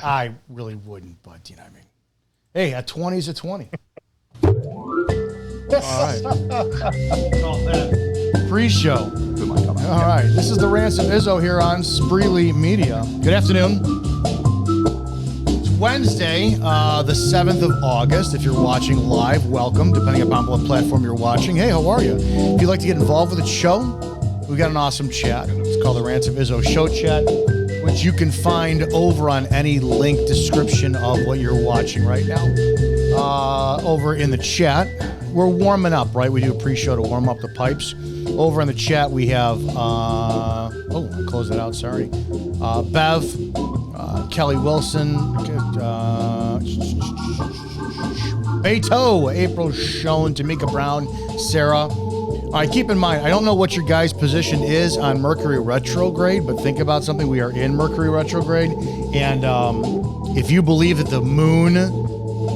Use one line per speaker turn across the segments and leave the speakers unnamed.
I really wouldn't, but you know what I mean. Hey, a 20 is a 20. All right. Pre-show. All right. This is the Ransom Izzo here on Spreely Media. Good afternoon. It's Wednesday, the 7th of August. If you're watching live, welcome, depending upon what platform you're watching. Hey, how are you? If you'd like to get involved with the show, we got an awesome chat. It's called the Ransom Izzo Show Chat, which you can find over on any link description of what you're watching right now. Over in the chat, we're warming up, right? We do a pre-show to warm up the pipes. Over in the chat, we have, I closed that out, sorry. Bev, Kelly Wilson, Beto, April Schoen, Tamika Brown, Sarah. All right, keep in mind, I don't know what your guys' position is on Mercury retrograde, but think about something. We are in Mercury retrograde, and if you believe that the moon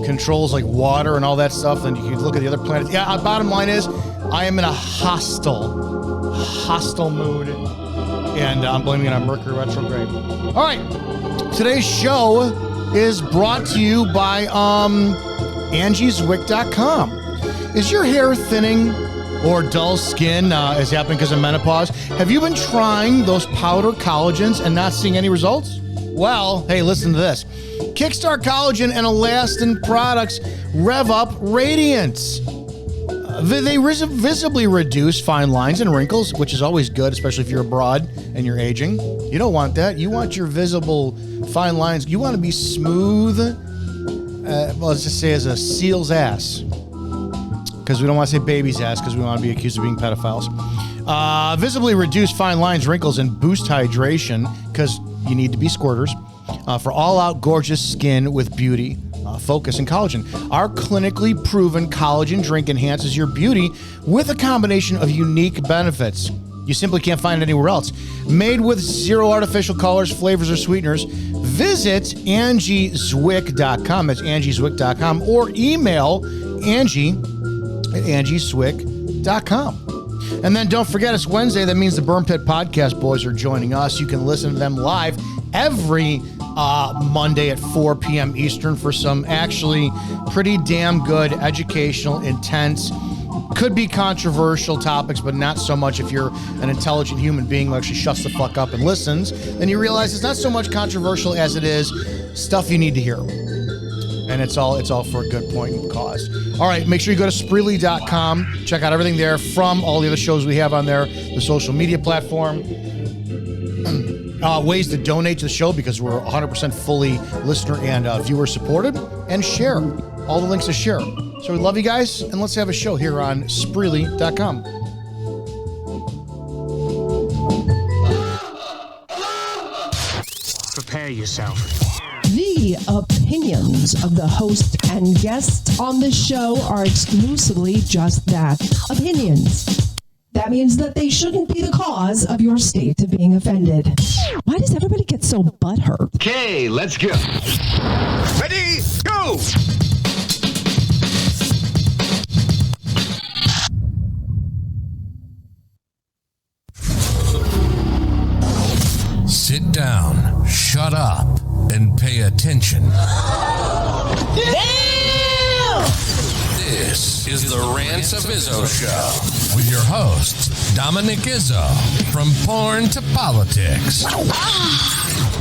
controls like water and all that stuff, then you can look at the other planets. Yeah, bottom line is, I am in a hostile mood, and I'm blaming it on Mercury retrograde. All right, today's show is brought to you by Angie'sWick.com. Is your hair thinning or dull skin is happening because of menopause? Have you been trying those powder collagens and not seeing any results? Well, hey, listen to this. Kickstart Collagen and Elastin products rev up radiance. They visibly reduce fine lines and wrinkles, which is always good, especially if you're abroad and you're aging. You don't want that. You want your visible fine lines. You want to be smooth, let's just say as a seal's ass. Because we don't want to say baby's ass, because we want to be accused of being pedophiles. Visibly reduce fine lines, wrinkles, and boost hydration, because you need to be squirters. For all-out gorgeous skin with beauty, focus, and collagen. Our clinically proven collagen drink enhances your beauty with a combination of unique benefits you simply can't find anywhere else. Made with zero artificial colors, flavors, or sweeteners, visit Angie'sWick.com. That's Angie'sWick.com, or email Angie at Angie'sWick.com. And then don't forget, it's Wednesday. That means the Burn Pit Podcast boys are joining us. You can listen to them live every Monday at 4 p.m. Eastern for some actually pretty damn good, educational, intense, could be controversial topics, but not so much if you're an intelligent human being who actually shuts the fuck up and listens. Then you realize it's not so much controversial as it is stuff you need to hear. And it's all for a good point and cause. All right, make sure you go to Spreely.com. Check out everything there from all the other shows we have on there, the social media platform. Ways to donate to the show, because we're 100% fully listener and viewer supported, and share. All the links to share. So we love you guys, and let's have a show here on Spreely.com.
Prepare yourself.
The opinions of the host and guests on this show are exclusively just that, opinions. That means that they shouldn't be the cause of your state of being offended. Why does everybody get so butthurt?
Okay, let's go. Ready, go!
Sit down, shut up, and pay attention. This is the Ransom Izzo Show with your host, Dominic Izzo, from porn to politics.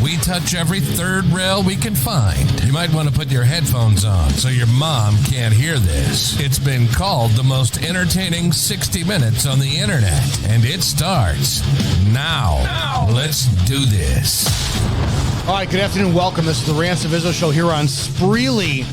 We touch every third rail we can find. You might want to put your headphones on so your mom can't hear this. It's been called the most entertaining 60 minutes on the internet, and it starts now. Let's do this.
All right, good afternoon. Welcome. This is the Ransom Izzo Show here on Spreely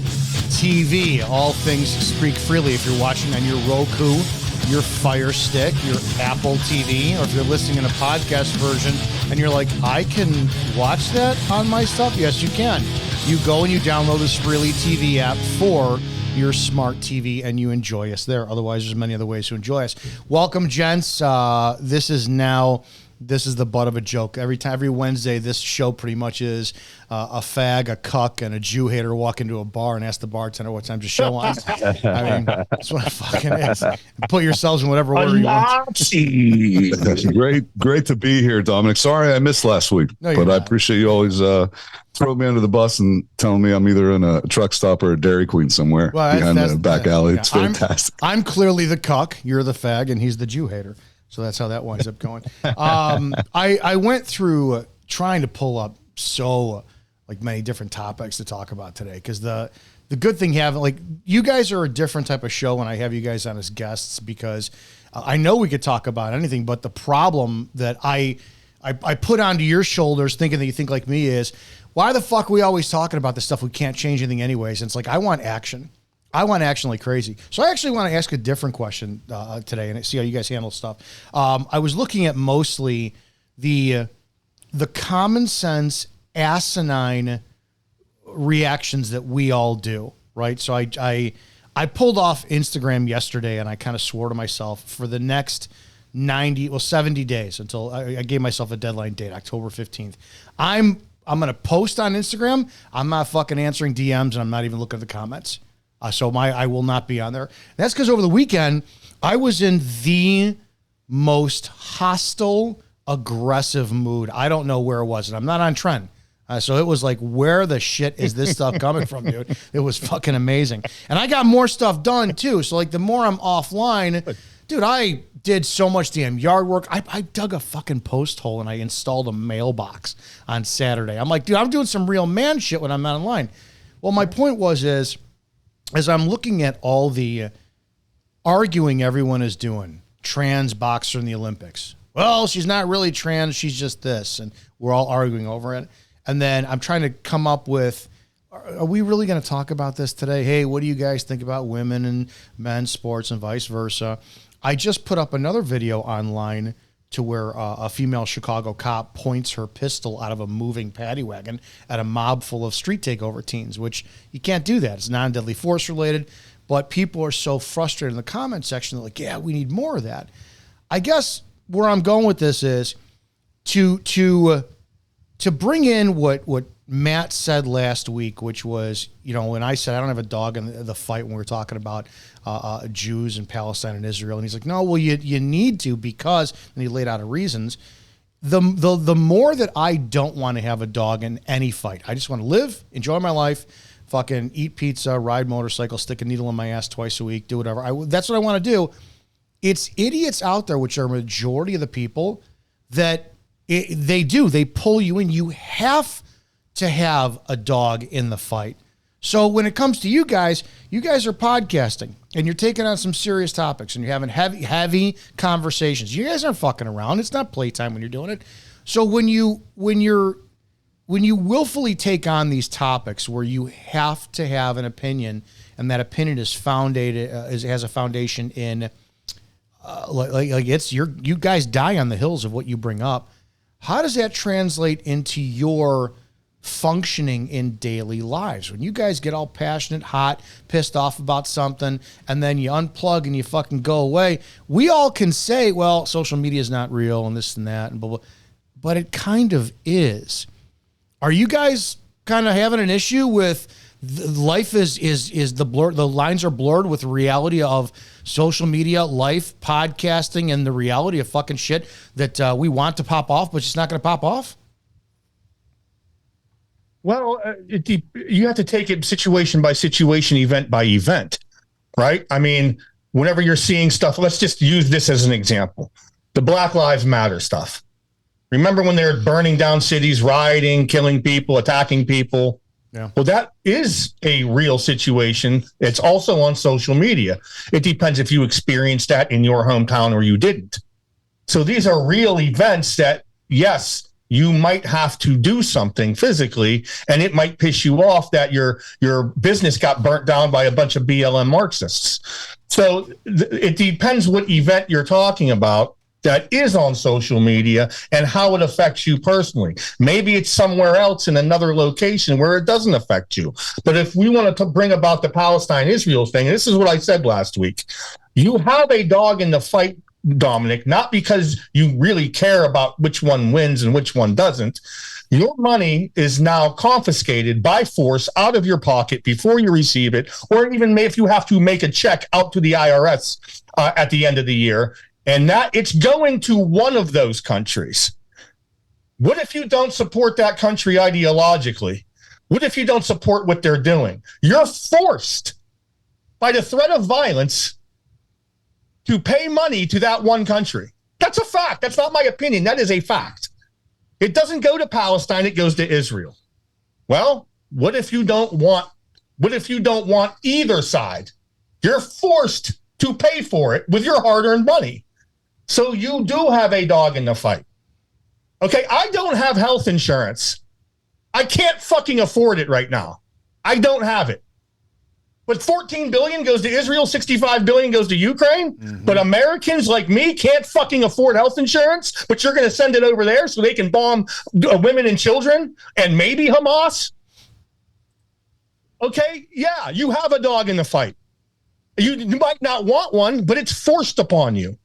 TV. All things speak freely. If you're watching on your Roku, your Fire Stick, your Apple TV, or if you're listening in a podcast version and you're like, I can watch that on my stuff? Yes, you can. You go and you download the Spreely TV app for your smart TV and you enjoy us there. Otherwise, there's many other ways to enjoy us. Welcome, gents. This is now this is the butt of a joke. Every Wednesday, this show pretty much is a fag, a cuck, and a Jew hater walk into a bar and ask the bartender what time's the show on. I mean, that's what it fucking is. Put yourselves in whatever order you want.
Great to be here, Dominic. Sorry I missed last week, but I appreciate you always throwing me under the bus and telling me I'm either in a truck stop or a Dairy Queen somewhere behind the back alley. It's fantastic.
I'm clearly the cuck, you're the fag, and he's the Jew hater. So that's how that winds up going. I went through trying to pull up like many different topics to talk about today, because the good thing you guys are a different type of show when I have you guys on as guests, because I know we could talk about anything, but the problem that I put onto your shoulders thinking that you think like me is, why the fuck are we always talking about this stuff? We can't change anything anyways. And it's like, I want action. I want action like crazy. So I actually want to ask a different question today and see how you guys handle stuff. I was looking at mostly the common sense asinine reactions that we all do, right? So I pulled off Instagram yesterday, and I kind of swore to myself for the next 70 days until I gave myself a deadline date, October 15th. I'm going to post on Instagram. I'm not fucking answering DMs, and I'm not even looking at the comments. So I will not be on there. That's because over the weekend, I was in the most hostile, aggressive mood. I don't know where it was, and I'm not on trend. So it was like, where the shit is this stuff coming from, dude? It was fucking amazing. And I got more stuff done, too. So, like, the more I'm offline, dude, I did so much damn yard work. I dug a fucking post hole, and I installed a mailbox on Saturday. I'm like, dude, I'm doing some real man shit when I'm not online. Well, my point is, as I'm looking at all the arguing everyone is doing, trans boxer in the Olympics. Well, she's not really trans. She's just this. And we're all arguing over it. And then I'm trying to come up with, are we really going to talk about this today? Hey, what do you guys think about women and men's sports and vice versa? I just put up another video online to where a female Chicago cop points her pistol out of a moving paddy wagon at a mob full of street takeover teens, which you can't do that. It's non-deadly force related, but people are so frustrated in the comment section. They're like, yeah, we need more of that. I guess where I'm going with this is to bring in what Matt said last week, which was, when I said I don't have a dog in the fight when we were talking about Jews and Palestine and Israel, and he's like, no, well, you need to, because, and he laid out reasons. The more that I don't want to have a dog in any fight, I just want to live, enjoy my life, fucking eat pizza, ride motorcycle, stick a needle in my ass twice a week, do whatever. That's what I want to do. It's idiots out there, which are a majority of the people, that they pull you in. You have to have a dog in the fight. So when it comes to you guys are podcasting and you're taking on some serious topics and you're having heavy conversations. You guys aren't fucking around. It's not playtime when you're doing it. So when you willfully take on these topics where you have to have an opinion, and that opinion is has a foundation in you guys die on the hills of what you bring up. How does that translate into your functioning in daily lives? When you guys get all passionate, hot, pissed off about something, and then you unplug and you fucking go away, we all can say, well, social media is not real and this and that and blah, blah, but it kind of is. Are you guys kind of having an issue with life is the blur? The lines are blurred with reality of social media, life, podcasting, and the reality of fucking shit that we want to pop off, but it's not going to pop off?
Well, you have to take it situation by situation, event by event, right? I mean, whenever you're seeing stuff, let's just use this as an example. The Black Lives Matter stuff. Remember when they're burning down cities, rioting, killing people, attacking people? Yeah. Well, that is a real situation. It's also on social media. It depends if you experienced that in your hometown or you didn't. So these are real events that, yes, you might have to do something physically, and it might piss you off that your business got burnt down by a bunch of BLM Marxists. So it depends what event you're talking about that is on social media and how it affects you personally. Maybe it's somewhere else in another location where it doesn't affect you. But if we wanted to bring about the Palestine-Israel thing, and this is what I said last week, you have a dog in the fight Dominic, not because you really care about which one wins and which one doesn't. Your money is now confiscated by force out of your pocket before you receive it, or even if you have to make a check out to the IRS at the end of the year, and that it's going to one of those countries. What if you don't support that country ideologically? What if you don't support what they're doing? You're forced by the threat of violence to pay money to that one country. That's a fact. That's not my opinion. That is a fact. It doesn't go to Palestine. It goes to Israel. Well, what if you don't want either side? You're forced to pay for it with your hard-earned money. So you do have a dog in the fight. Okay, I don't have health insurance. I can't fucking afford it right now. I don't have it. But 14 billion goes to Israel, 65 billion goes to Ukraine. Mm-hmm. But Americans like me can't fucking afford health insurance, but you're going to send it over there so they can bomb women and children and maybe Hamas. Okay, yeah, you have a dog in the fight. You might not want one, but it's forced upon you.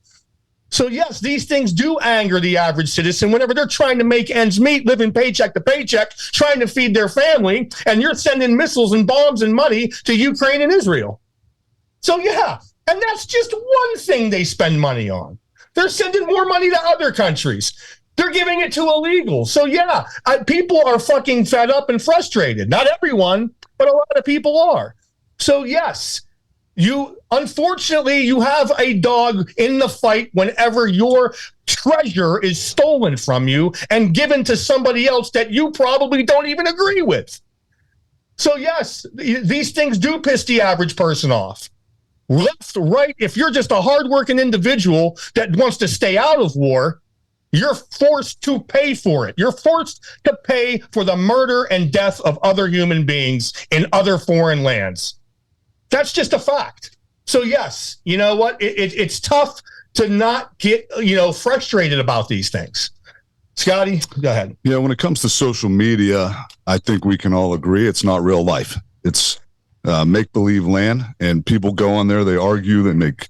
So yes, these things do anger the average citizen whenever they're trying to make ends meet, living paycheck to paycheck, trying to feed their family, and you're sending missiles and bombs and money to Ukraine and Israel. So yeah, and that's just one thing they spend money on. They're sending more money to other countries. They're giving it to illegals. So yeah, people are fucking fed up and frustrated. Not everyone, but a lot of people are. So yes, unfortunately, you have a dog in the fight whenever your treasure is stolen from you and given to somebody else that you probably don't even agree with. So yes, these things do piss the average person off. Left, right, if you're just a hardworking individual that wants to stay out of war, you're forced to pay for it. You're forced to pay for the murder and death of other human beings in other foreign lands. That's just a fact. So yes, you know what? It's tough to not get, frustrated about these things. Scotty, go ahead.
Yeah, when it comes to social media, I think we can all agree it's not real life. It's make-believe land, and people go on there, they argue, they make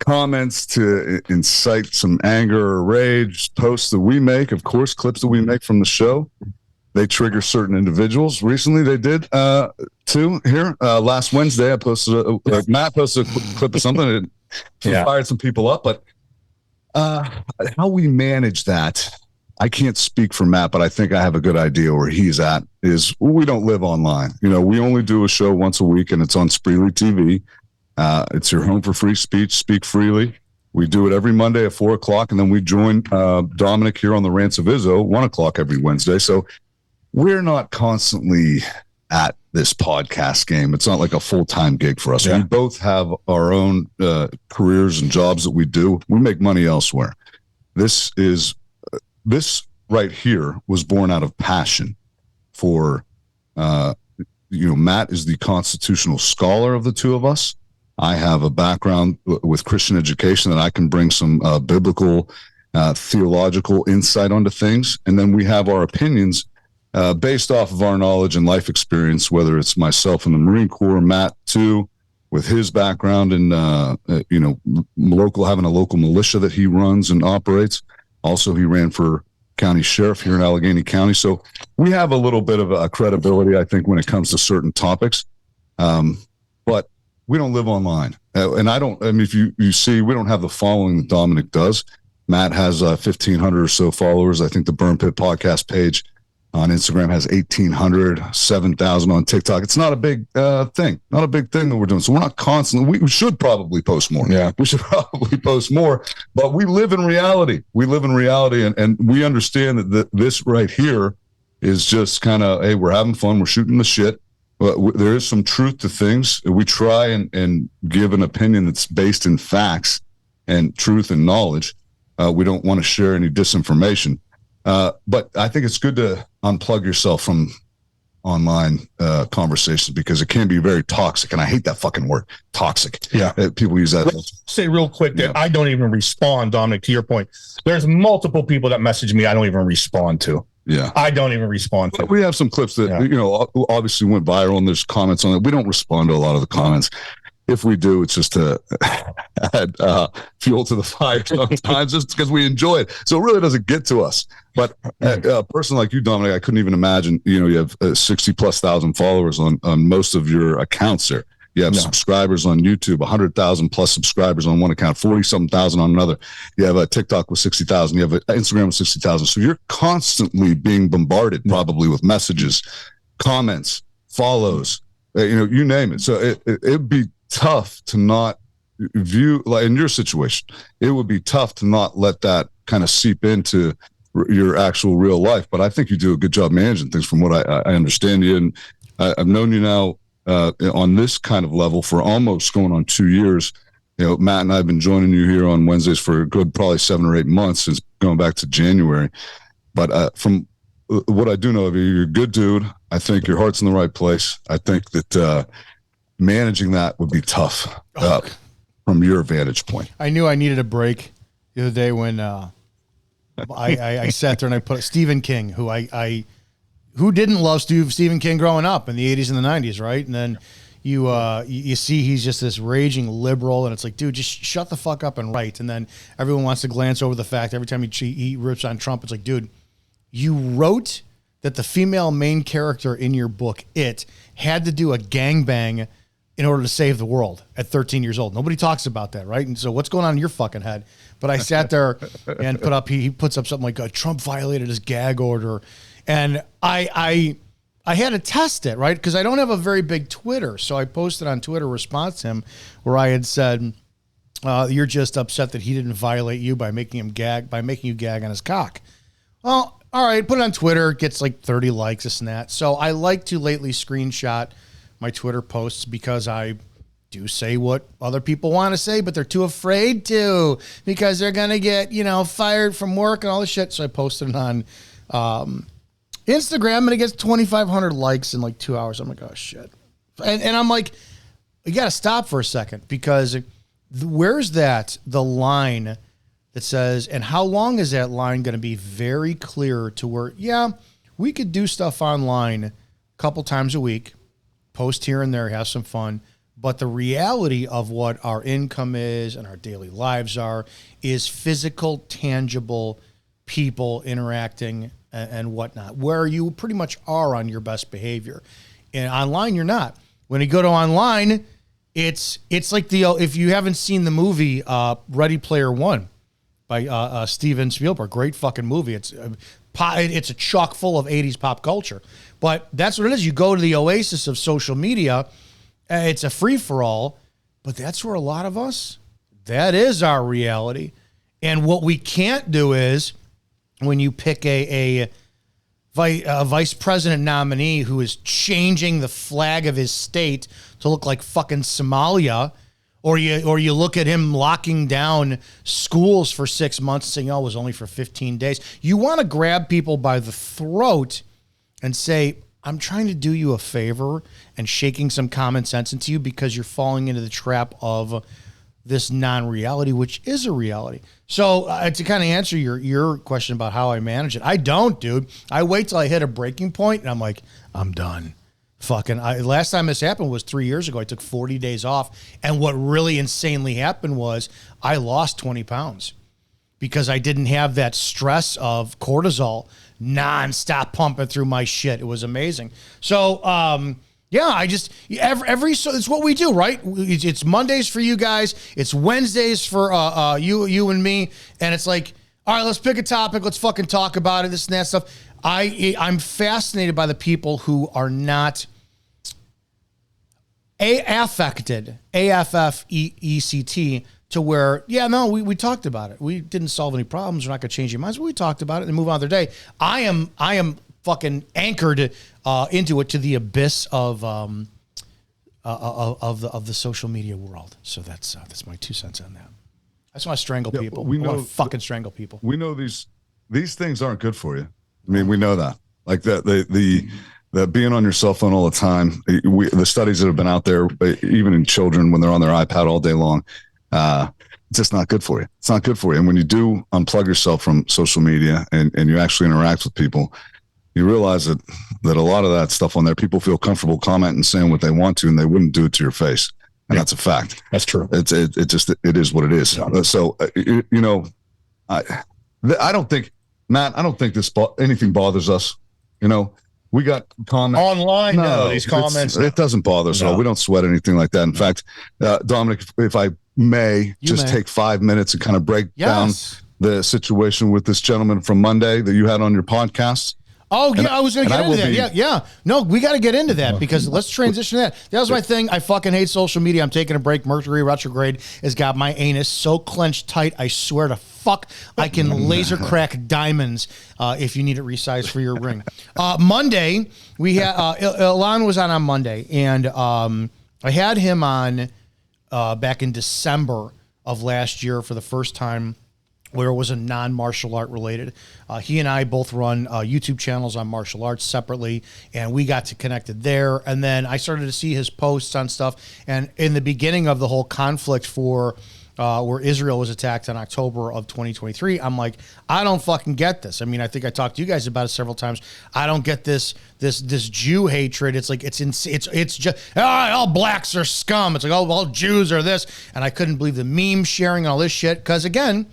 comments to incite some anger or rage, posts that we make, of course, clips that we make from the show. They trigger certain individuals. Recently, they did too. Here, last Wednesday, I posted Matt posted a clip of something that fired some people up. But how we manage that, I can't speak for Matt, but I think I have a good idea where he's at. Is we don't live online. We only do a show once a week, and it's on Spreely TV. It's your home for free speech. Speak freely. We do it every Monday at 4:00, and then we join Dominic here on the Rants of Izzo 1:00 every Wednesday. So we're not constantly at this podcast game. It's not like a full-time gig for us. Yeah. We both have our own careers and jobs that we do. We make money elsewhere. This right here was born out of passion for, Matt is the constitutional scholar of the two of us. I have a background with Christian education that I can bring some biblical, theological insight onto things. And then we have our opinions based off of our knowledge and life experience, whether it's myself in the Marine Corps, Matt too, with his background in, having a local militia that he runs and operates. Also, he ran for county sheriff here in Allegheny County. So we have a little bit of a credibility, I think, when it comes to certain topics. But we don't live online. If you see, we don't have the following that Dominic does. Matt has 1,500 or so followers. I think the Burn Pit podcast page on Instagram has 1,800, 7,000 on TikTok. It's not a big thing, that we're doing. So we're not constantly, we should probably post more. Yeah. We should probably post more, but we live in reality. And we understand that this right here is just kind of, hey, we're having fun. We're shooting the shit. But there is some truth to things. We try and give an opinion that's based in facts and truth and knowledge. We don't want to share any disinformation. But I think it's good to unplug yourself from online conversations because it can be very toxic. And I hate that fucking word, toxic. Yeah. People use that.
Let's say real quick that I don't even respond, Dominic, to your point. There's multiple people that message me I don't even respond to.
Yeah.
I don't even respond to.
We have some clips that, obviously went viral and there's comments on it. We don't respond to a lot of the comments. if we do, it's just to add fuel to the fire sometimes, just because we enjoy it. So it really doesn't get to us. But a person like you, Dominic, I couldn't even imagine. You have 60,000+ followers on most of your accounts there. You have subscribers on YouTube, 100,000 plus subscribers on one account, 40-something thousand on another. You have a TikTok with 60,000. You have an Instagram with 60,000. So you're constantly being bombarded, probably with messages, comments, follows, you name it. So it'd be tough to not view, like in your situation, it would be tough to not let that kind of seep into your actual real life. But I think you do a good job managing things from what I understand you. And I've known you now on this kind of level for almost going on 2 years. Matt and I have been joining you here on Wednesdays for a good probably 7 or 8 months, since going back to January. But from what I do know of you, you're a good dude. I think your heart's in the right place. I think that managing that would be tough from your vantage point.
I knew I needed a break the other day when I sat there and I put Stephen King, who didn't love Stephen King growing up in the 80s and the 90s, right? And then you see he's just this raging liberal, and it's like, dude, just shut the fuck up and write. And then everyone wants to glance over the fact every time he rips on Trump, it's like, dude, you wrote that the female main character in your book, It, had to do a gangbang in order to save the world at 13 years old. Nobody talks about that, right? And so what's going on in your fucking head? But I sat there and he puts up something like Trump violated his gag order. And I had to test it, right? Because I don't have a very big Twitter. So I posted on Twitter a response to him where I had said, you're just upset that he didn't violate you by making you gag on his cock. Well, all right, put it on Twitter, gets like 30 likes, this and that. So I like to lately screenshot my Twitter posts because I do say what other people want to say, but they're too afraid to because they're going to get, fired from work and all this shit. So I posted it on Instagram, and it gets 2,500 likes in like 2 hours. I'm like, oh, shit. And I'm like, you got to stop for a second, because where's the line that says, and how long is that line going to be very clear to where, yeah, we could do stuff online a couple times a week, post here and there, have some fun, but the reality of what our income is and our daily lives is physical, tangible people interacting and whatnot, where you pretty much are on your best behavior. And online, you're not. When you go to online, it's like if you haven't seen the movie Ready Player One by Steven Spielberg, great fucking movie. It's a chock full of 80s pop culture. But that's what it is. You go to the oasis of social media. It's a free-for-all. But that's where a lot of us, that is our reality. And what we can't do is, when you pick a vice president nominee who is changing the flag of his state to look like fucking Somalia, or you look at him locking down schools for 6 months and saying, oh, it was only for 15 days. You want to grab people by the throat and say, I'm trying to do you a favor and shaking some common sense into you because you're falling into the trap of this non-reality, which is a reality. So to kind of answer your question about how I manage it, I don't, dude. I wait till I hit a breaking point and I'm like, I'm done. Last time this happened was 3 years ago. I took 40 days off. And what really insanely happened was I lost 20 pounds because I didn't have that stress of cortisol nonstop pumping through my shit. It was amazing. So, yeah, I just so it's what we do, right? It's Mondays for you guys. It's Wednesdays for you and me, and it's like, all right, let's pick a topic. Let's fucking talk about it. This and that stuff. I'm fascinated by the people who are not affected, AFFECT, to where, yeah, no, we talked about it. We didn't solve any problems. We're not going to change your minds. But we talked about it and move on with their day. I am fucking anchored into it, to the abyss of the social media world. So that's my 2 cents on that. I just want to strangle people. I want to fucking strangle people.
We know these things aren't good for you. I mean, we know that. Like that being on your cell phone all the time. The studies that have been out there, even in children when they're on their iPad all day long, it's just not good for you. It's not good for you. And when you do unplug yourself from social media and you actually interact with people, you realize that a lot of that stuff on there, people feel comfortable commenting and saying what they want to, and they wouldn't do it to your face. and that's a fact.
That's true.
It is what it is.
Yeah.
So I don't think, Matt, I don't think anything bothers us. We got comments
online. No, these comments.
It doesn't bother us at all. We don't sweat anything like that. In fact, Dominic, if I may take 5 minutes and kind of break down the situation with this gentleman from Monday that you had on your podcast.
Oh, yeah, I was going to get into that. Yeah. No, we got to get into that because let's transition to that. That was my thing. I fucking hate social media. I'm taking a break. Mercury retrograde has got my anus so clenched tight, I swear to fuck, I can laser crack diamonds if you need it resized for your ring. Monday, we had Ilan was on Monday, and I had him on back in December of last year for the first time, where it was a non-martial art related. He and I both run YouTube channels on martial arts separately, and we got to connected there. And then I started to see his posts on stuff. And in the beginning of the whole conflict for where Israel was attacked in October of 2023, I'm like, I don't fucking get this. I mean, I think I talked to you guys about it several times. I don't get this Jew hatred. It's like it's just all blacks are scum. It's like all Jews are this, and I couldn't believe the meme sharing and all this shit because again,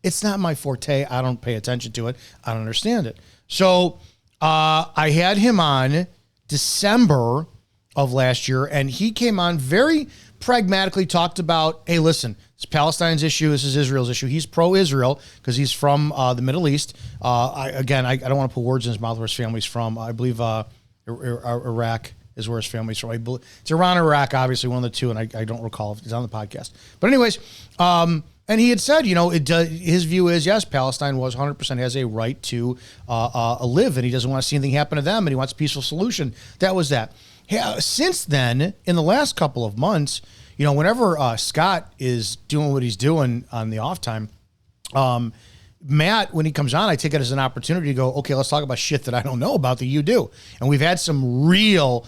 it's not my forte. I don't pay attention to it. I don't understand it. So I had him on December of last year, and he came on very pragmatically, talked about, hey, listen, it's Palestine's issue. This is Israel's issue. He's pro-Israel because he's from the Middle East. I don't want to put words in his mouth where his family's from. I believe Iraq is where his family's from. It's Iran or Iraq, obviously, one of the two, and I don't recall if it's on the podcast. But anyways, and he had said, his view is, yes, Palestine 100% has a right to live, and he doesn't want to see anything happen to them, and he wants a peaceful solution. That was that. Since then, in the last couple of months, whenever Scott is doing what he's doing on the off time, Matt, when he comes on, I take it as an opportunity to go, okay, let's talk about shit that I don't know about that you do. And we've had some real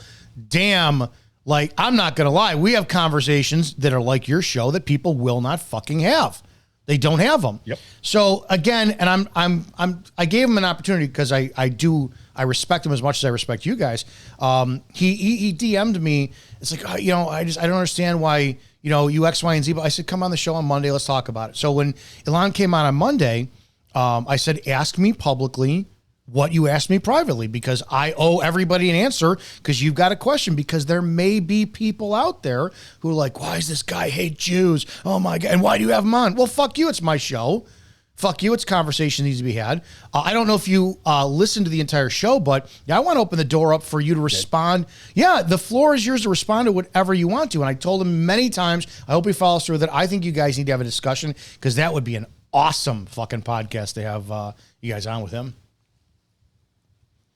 damn... Like, I'm not going to lie. We have conversations that are like your show that people will not fucking have. They don't have them.
Yep.
So again, and I gave him an opportunity because I respect him as much as I respect you guys. He DM'd me. It's like, I don't understand why, you X, Y, and Z. But I said, come on the show on Monday. Let's talk about it. So when Ilan came on Monday, I said, ask me publicly what you asked me privately, because I owe everybody an answer, because you've got a question, because there may be people out there who are like, why does this guy hate Jews? Oh my God. And why do you have him on? Well, fuck you. It's my show. Fuck you. It's conversation needs to be had. I don't know if you listened to the entire show, but I want to open the door up for you to respond. Yeah, the floor is yours to respond to whatever you want to. And I told him many times, I hope he follows through, that I think you guys need to have a discussion, because that would be an awesome fucking podcast to have you guys on with him.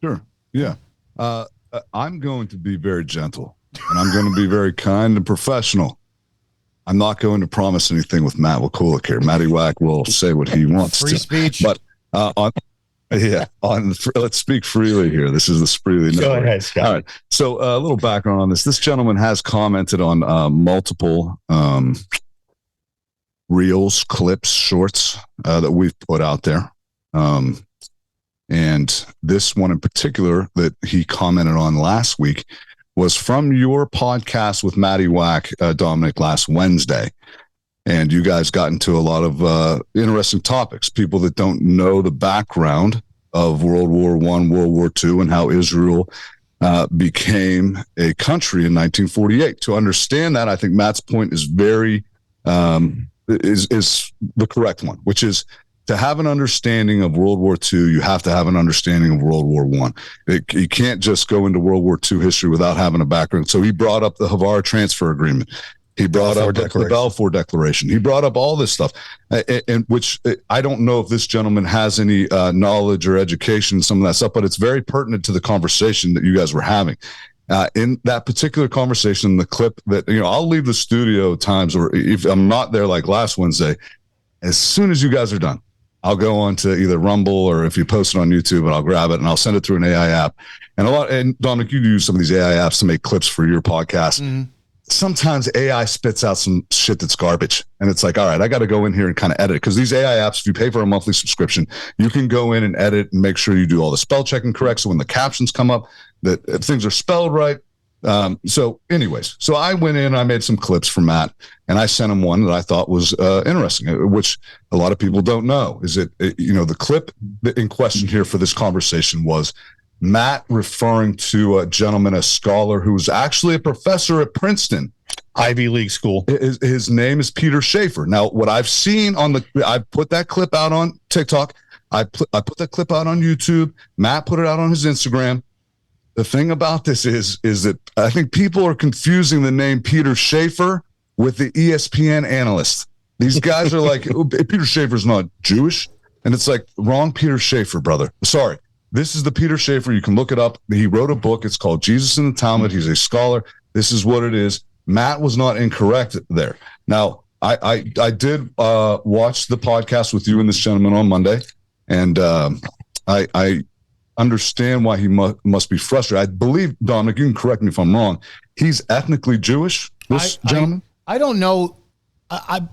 Sure. Yeah. I'm going to be very gentle, and I'm going to be very kind and professional. I'm not going to promise anything with Matt Wakulik here. Matty Wack will say what he wants
Free speech.
But let's speak freely here. This is the Freely Network.
Go ahead, Scott.
All right. So a little background on this. This gentleman has commented on multiple reels, clips, shorts that we've put out there. And this one in particular that he commented on last week was from your podcast with Matty Wack, Dominic, last Wednesday. And you guys got into a lot of interesting topics. People that don't know the background of World War I, World War II, and how Israel became a country in 1948. To understand that, I think Matt's point is very is the correct one, which is, to have an understanding of World War II, you have to have an understanding of World War I. You can't just go into World War II history without having a background. So he brought up the Havara Transfer Agreement. He brought up the Balfour Declaration. He brought up all this stuff, and which I don't know if this gentleman has any knowledge or education in some of that stuff, but it's very pertinent to the conversation that you guys were having. In that particular conversation, the clip that, I'll leave the studio times, or if I'm not there like last Wednesday, as soon as you guys are done, I'll go on to either Rumble, or if you post it on YouTube, and I'll grab it and I'll send it through an AI app. And Dominic, you use some of these AI apps to make clips for your podcast. Mm-hmm. Sometimes AI spits out some shit that's garbage. And it's like, all right, I got to go in here and kind of edit, because these AI apps, if you pay for a monthly subscription, you can go in and edit and make sure you do all the spell checking correct. So when the captions come up, that things are spelled right. So anyways, so I went in, I made some clips for Matt, and I sent him one that I thought was interesting, which a lot of people don't know. Is the clip in question here for this conversation was Matt referring to a gentleman, a scholar who's actually a professor at Princeton,
Ivy League school.
His name is Peter Schaefer. Now, what I've seen I put that clip out on TikTok. I put that clip out on YouTube. Matt put it out on his Instagram. The thing about this is that I think people are confusing the name Peter Schaefer with the ESPN analyst. These guys are like, Peter Schaefer's not Jewish. And it's like, wrong Peter Schaefer, brother. Sorry. This is the Peter Schaefer. You can look it up. He wrote a book. It's called Jesus in the Talmud. He's a scholar. This is what it is. Matt was not incorrect there. Now, I did watch the podcast with you and this gentleman on Monday, and I understand why he must be frustrated. I believe, Dominic, you can correct me if I'm wrong, he's ethnically Jewish, this gentleman?
I don't know.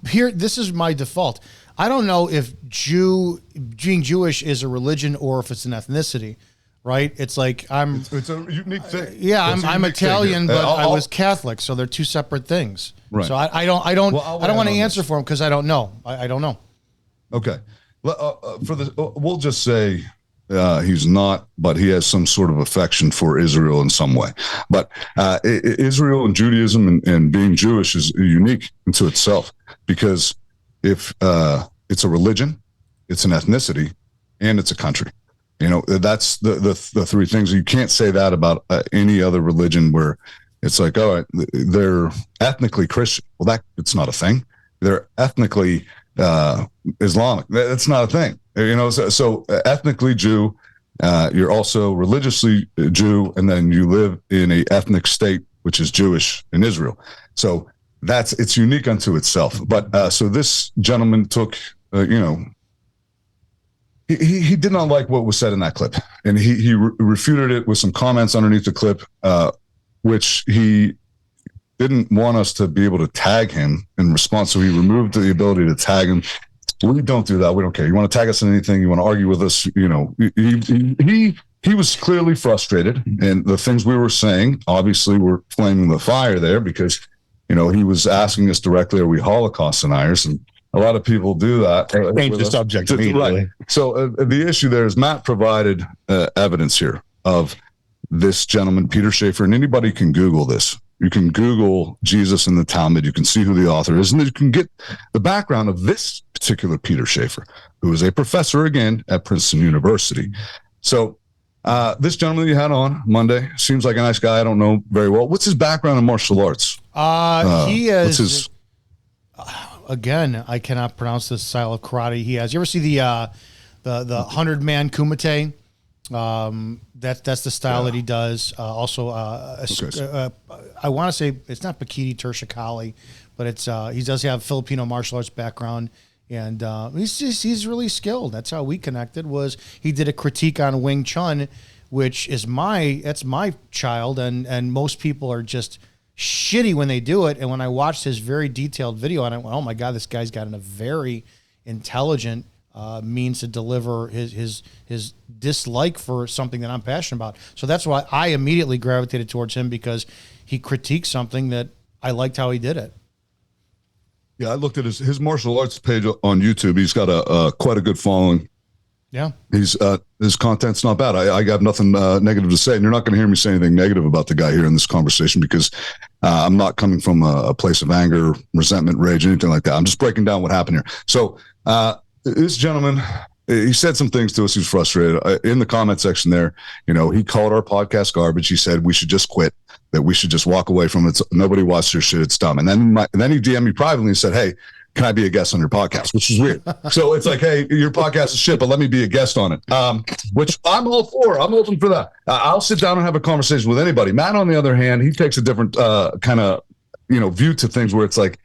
Here, this is my default. I don't know if being Jewish is a religion or if it's an ethnicity, right? It's like
It's a unique thing.
Yeah, I'm Italian, but I was Catholic, so they're two separate things.
Right.
So I don't want to answer for him because I don't know. I don't know.
Okay. We'll just say he's not, but he has some sort of affection for Israel in some way. But Israel and Judaism and being Jewish is unique into itself, because if it's a religion, it's an ethnicity, and it's a country. That's the three things. You can't say that about any other religion where it's like, all right, they're ethnically Christian. Well, it's not a thing. They're ethnically Islamic. That's not a thing. So ethnically Jew, you're also religiously Jew, and then you live in a ethnic state, which is Jewish in Israel. So it's unique unto itself. But so this gentleman took, he did not like what was said in that clip, and he refuted it with some comments underneath the clip, which he didn't want us to be able to tag him in response. So he removed the ability to tag him. We don't do that. We don't care. You want to tag us in anything, you want to argue with us, he was clearly frustrated, and the things we were saying obviously were flaming the fire there, because he was asking us directly, are we Holocaust deniers? And a lot of people do that.
Change the subject immediately.
Right. So the issue there is Matt provided evidence here of this gentleman, Peter Schaefer, and anybody can Google this. You can Google Jesus in the Talmud. You can see who the author is, and you can get the background of this particular Peter Schaefer, who is a professor, again, at Princeton University. So this gentleman you had on Monday seems like a nice guy. I don't know very well. What's his background in martial arts?
He is... Again, I cannot pronounce this style of karate he has. You ever see the 100-man kumite? That's the style that he does. Also, I want to say it's not Pakiti Tershikali, but it's he does have Filipino martial arts background, and he's really skilled. That's how we connected. Was he did a critique on Wing Chun, which is that's my child, and most people are just shitty when they do it. And when I watched his very detailed video, and I went, oh my God, this guy's got a very intelligent means to deliver his dislike for something that I'm passionate about. So that's why I immediately gravitated towards him, because he critiqued something that I liked how he did it.
Yeah, I looked at his martial arts page on YouTube. He's got quite a good following.
Yeah,
his content's not bad. I got nothing negative to say, and you're not going to hear me say anything negative about the guy here in this conversation, because I'm not coming from a place of anger, resentment, rage, anything like that. I'm just breaking down what happened here. So this gentleman, he said some things to us. He was frustrated in the comment section there. He called our podcast garbage. He said we should just quit, that we should just walk away from it. Nobody watched your shit. It's dumb. And then he DM'd me privately and said, hey, can I be a guest on your podcast? Which is weird. So it's like, hey, your podcast is shit, but let me be a guest on it. Which I'm all for. I'm open for that. I'll sit down and have a conversation with anybody. Matt, on the other hand, he takes a different kind of, view to things, where it's like,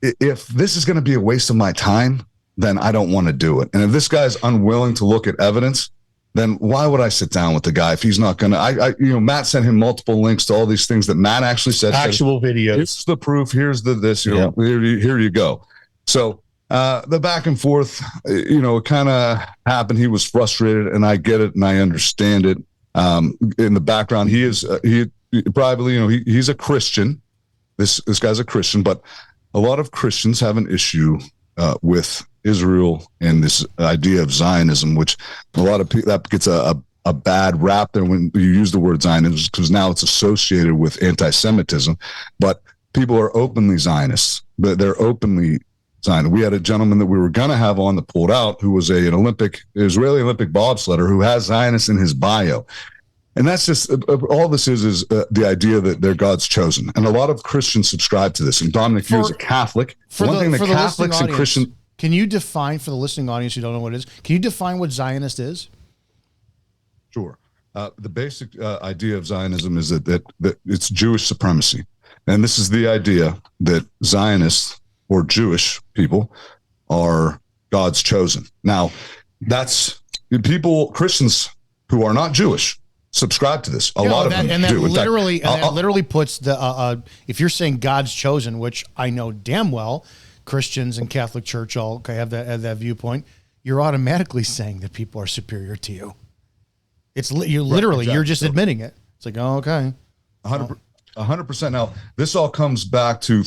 if this is going to be a waste of my time, then I don't want to do it. And if this guy's unwilling to look at evidence, then why would I sit down with the guy if he's not going to? Matt sent him multiple links to all these things that Matt actually said.
Actual videos.
Here's the proof. Here's this. Here you go. So the back and forth, it kind of happened. He was frustrated, and I get it, and I understand it. In the background, he privately, he's a Christian. This guy's a Christian, but a lot of Christians have an issue with Israel and this idea of Zionism, which a lot of people, that gets a bad rap there when you use the word Zionism, because now it's associated with anti-Semitism. But people are openly Zionists, but they're openly Zionist. We had a gentleman that we were going to have on that pulled out, who was an Israeli Olympic bobsledder who has Zionist in his bio. And that's just all this is the idea that they're God's chosen. And a lot of Christians subscribe to this. And Dominic, you as a Catholic, one thing that Catholics and Christians...
Can you define, for the listening audience who don't know what it is, can you define what Zionist is?
Sure. The basic idea of Zionism is that it's Jewish supremacy. And this is the idea that Zionists or Jewish people are God's chosen. Now, that's Christians who are not Jewish subscribe to this. A lot of them do.
That literally puts the if you're saying God's chosen, which I know damn well Christians and Catholic Church all have that viewpoint, you're automatically saying that people are superior to you. It's you're just admitting it. It's like, oh, okay,
100%. Now, this all comes back to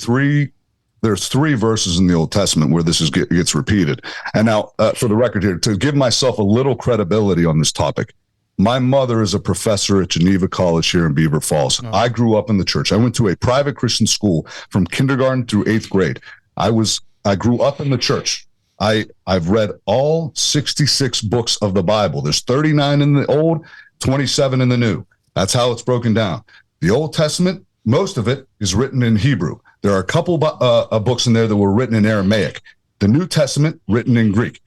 there's three verses in the Old Testament where this gets repeated. And now, for the record here, to give myself a little credibility on this topic, my mother is a professor at Geneva College here in Beaver Falls. I grew up in the church. I went to a private Christian school from kindergarten through 8th grade. I grew up in the church. I've read all 66 books of the Bible. There's 39 in the Old, 27 in the New. That's how it's broken down. The Old Testament, most of it is written in Hebrew. There are a couple books in there that were written in Aramaic. The New Testament written in Greek.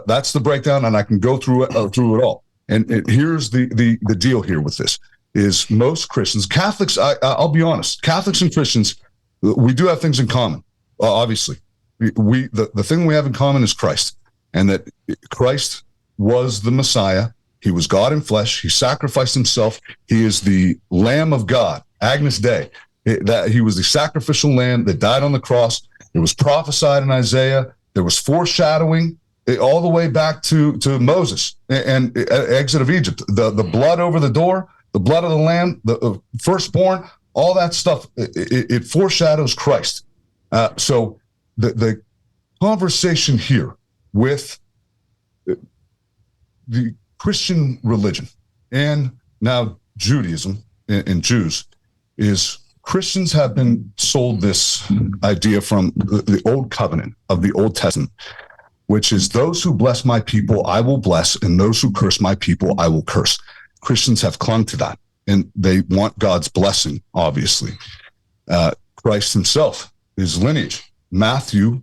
That's the breakdown, and I can go through it all. And here's the deal here with this is most Christians, Catholics, I'll be honest, Catholics and Christians, we do have things in common. Obviously, the thing we have in common is Christ, and that Christ was the Messiah. He was God in flesh. He sacrificed himself. He is the Lamb of God, Agnus Dei. That he was the sacrificial lamb that died on the cross. It was prophesied in Isaiah. There was foreshadowing all the way back to Moses and exit of Egypt. The blood over the door, the blood of the lamb, the firstborn, all that stuff. It foreshadows Christ. So the conversation here with the Christian religion and now Judaism and Jews is Christians have been sold this idea from the old covenant of the Old Testament, which is those who bless my people, I will bless, and those who curse my people, I will curse. Christians have clung to that, and they want God's blessing, obviously. Christ himself, his lineage, Matthew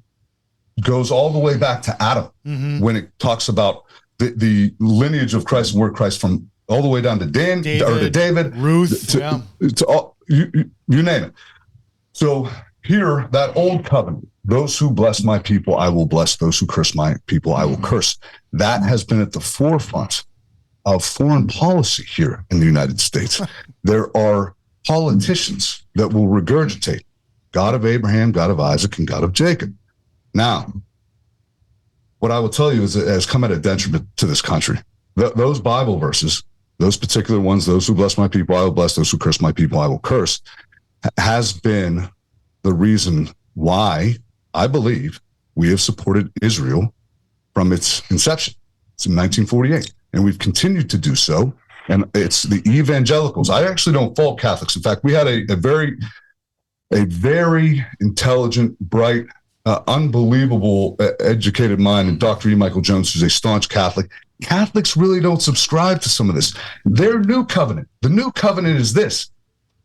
goes all the way back to Adam when it talks about the lineage of Christ and where Christ from all the way down to David,
Ruth,
to all, you name it. So here, that old covenant, those who bless my people, I will bless. Those who curse my people, I will curse. That has been at the forefront of foreign policy here in the United States. There are politicians that will regurgitate God of Abraham, God of Isaac, and God of Jacob. Now, what I will tell you is it has come at a detriment to this country. Those Bible verses, those particular ones, those who bless my people, I will bless. Those who curse my people, I will curse, has been the reason why I believe we have supported Israel from its inception. It's in 1948, and we've continued to do so. And it's the evangelicals. I actually don't fault Catholics. In fact, we had a very intelligent, bright, unbelievable, educated mind, and Dr. E. Michael Jones, who's a staunch Catholic. Catholics really don't subscribe to some of this. Their new covenant, the new covenant is this.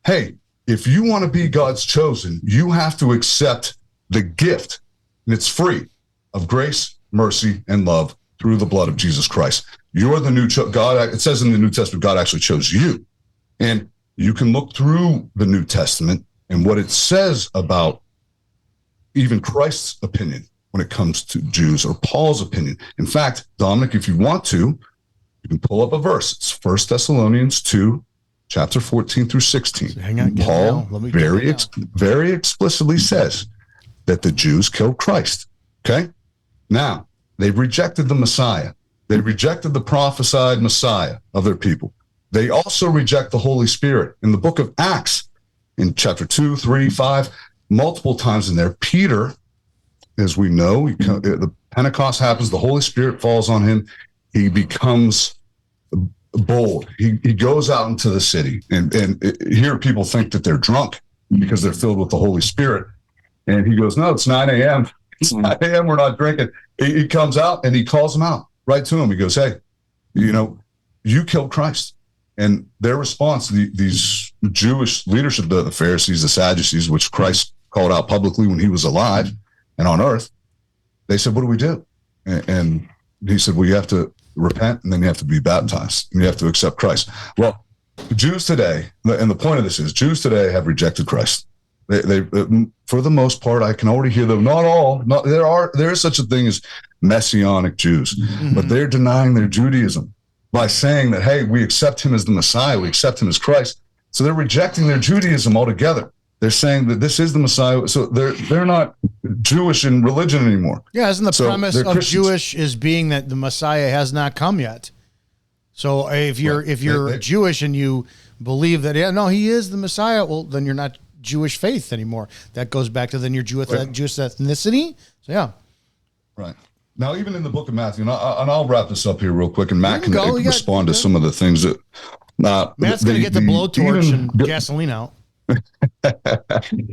Hey, if you want to be God's chosen, you have to accept the gift, and it's free, of grace, mercy, and love through the blood of Jesus Christ. You're the new God. It says in the New Testament, God actually chose you. And you can look through the New Testament and what it says about even Christ's opinion when it comes to Jews, or Paul's opinion. In fact, Dominic, if you want to, you can pull up a verse. It's 1 Thessalonians 2, chapter 14 through 16. So hang on, Paul very explicitly says that the Jews killed Christ. Okay? Now, they've rejected the Messiah. They rejected the prophesied Messiah of their people. They also reject the Holy Spirit. In the book of Acts, in chapter 2, 3, 5, multiple times in there, Peter, as we know, the Pentecost happens, the Holy Spirit falls on him. He becomes bold. He goes out into the city. And here people think that they're drunk because they're filled with the Holy Spirit. And he goes, no, it's 9 a.m. It's 9 a.m. We're not drinking. He comes out and he calls them out right to him. He goes, hey, you killed Christ. And their response, these Jewish leadership, the Pharisees, the Sadducees, which Christ called out publicly when he was alive and on earth, they said, what do we do? And he said, well, you have to repent, and then you have to be baptized, and you have to accept Christ. Well, Jews today, and the point of this is, Jews today have rejected Christ. They for the most part, I can already hear them. Not all. There is such a thing as Messianic Jews, but they're denying their Judaism by saying that, hey, we accept him as the Messiah, we accept him as Christ. So they're rejecting their Judaism altogether. They're saying that this is the Messiah. So they're not Jewish in religion anymore.
Yeah, isn't the premise of Christians. Jewish is being that the Messiah has not come yet? So if you're Jewish and you believe that, he is the Messiah, well, then you're not Jewish faith anymore. That goes back to then your Jewish ethnicity. So yeah.
Right. Now, even in the book of Matthew, and I'll wrap this up here real quick, and Matt can respond to some of the things that...
Matt's going to get the blowtorch and gasoline out.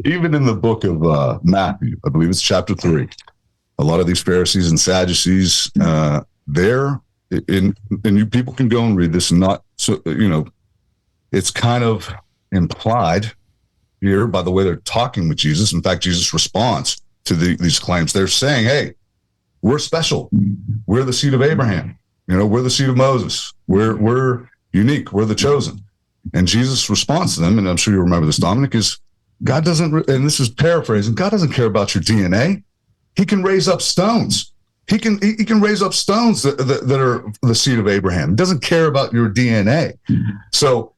Even in the book of Matthew, I believe it's chapter 3, a lot of these Pharisees and Sadducees, they're and you people can go and read this, and it's kind of implied here by the way they're talking with Jesus. In fact, Jesus responds to these claims. They're saying, hey, we're special. We're the seed of Abraham. We're the seed of Moses. We're unique. We're the chosen. And Jesus' response to them, and I'm sure you remember this, Dominic, is God doesn't, and this is paraphrasing, God doesn't care about your DNA. He can raise up stones. He can raise up stones that are the seed of Abraham. He doesn't care about your DNA. So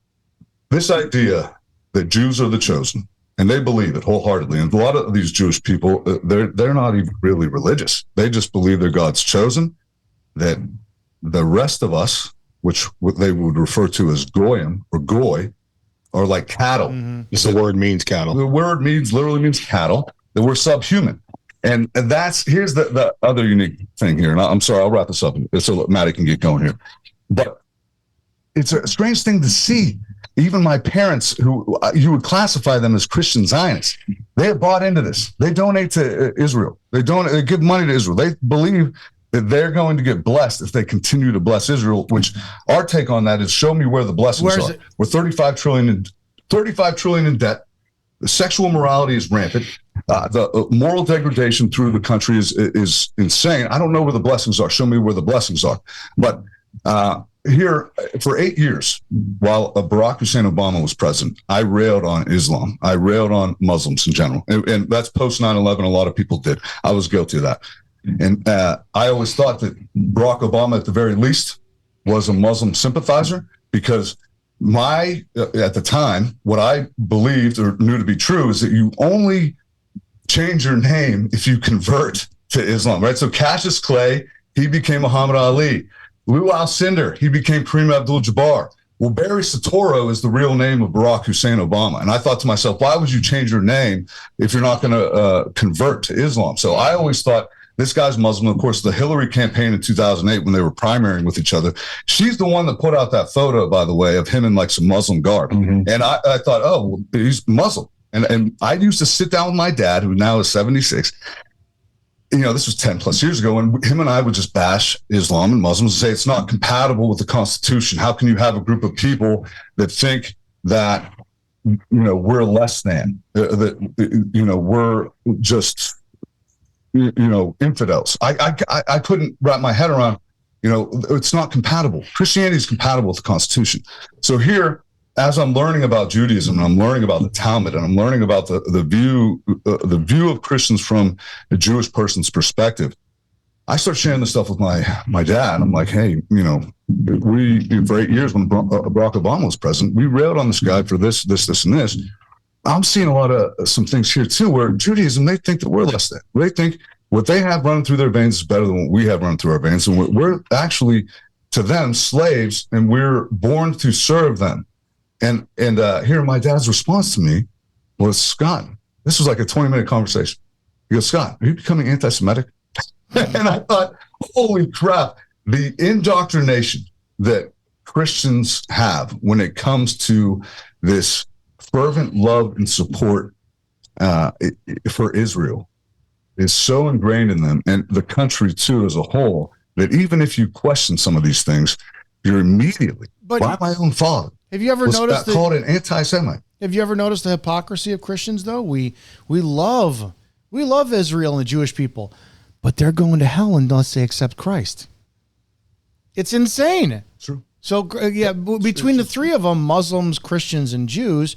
this idea that Jews are the chosen, and they believe it wholeheartly. And a lot of these Jewish people, they're not even really religious. They just believe they're God's chosen, that the rest of us, which they would refer to as goyim or goy, are like cattle.
The word means cattle.
The word literally means cattle, that we're subhuman. And here's the other unique thing here. And I'm sorry, I'll wrap this up so Matty can get going here. But it's a strange thing to see. Even my parents, who you would classify them as Christian Zionists, they have bought into this. They donate to Israel. They give money to Israel. They believe that they're going to get blessed if they continue to bless Israel, which our take on that is show me where the blessings are. We're $35 trillion in debt. The sexual morality is rampant. The moral degradation through the country is insane. I don't know where the blessings are. Show me where the blessings are. But here, for 8 years, while Barack Hussein Obama was president, I railed on Islam. I railed on Muslims in general. And that's post 9/11. A lot of people did. I was guilty of that. And I always thought that Barack Obama, at the very least, was a Muslim sympathizer, because at the time, what I believed or knew to be true is that you only change your name if you convert to Islam, right? So Cassius Clay, he became Muhammad Ali. Lou Alcindor, he became Kareem Abdul-Jabbar. Well, Barry Soetoro is the real name of Barack Hussein Obama. And I thought to myself, why would you change your name if you're not going to convert to Islam? So I always thought, this guy's Muslim. Of course, the Hillary campaign in 2008, when they were primarying with each other, she's the one that put out that photo, by the way, of him in like some Muslim garb. And I thought, oh, well, he's Muslim. And I used to sit down with my dad, who now is 76. This was 10 plus years ago, and him and I would just bash Islam and Muslims and say it's not compatible with the Constitution. How can you have a group of people that think that, we're less than, that, we're just, infidels. I couldn't wrap my head around, it's not compatible. Christianity is compatible with the Constitution. So here, as I'm learning about Judaism, and I'm learning about the Talmud, and I'm learning about the view of Christians from a Jewish person's perspective, I start sharing this stuff with my dad. I'm like, hey, we for 8 years when Barack Obama was president, we railed on this guy for this, and this. I'm seeing a lot of some things here too, where Judaism, they think that we're less than. They think what they have running through their veins is better than what we have running through our veins, and we're actually to them slaves, and we're born to serve them. And here my dad's response to me was, Scott, this was like a 20-minute conversation. He goes, Scott, are you becoming anti-Semitic? And I thought, holy crap, the indoctrination that Christians have when it comes to this fervent love and support for Israel is so ingrained in them, and the country too as a whole, that even if you question some of these things, you're immediately, by my own father,
have you ever noticed
called an anti-Semite?
Have you ever noticed the hypocrisy of Christians, though? We love Israel and the Jewish people, but they're going to hell unless they accept Christ. It's insane.
True.
So, between the three of them, Muslims, Christians, and Jews,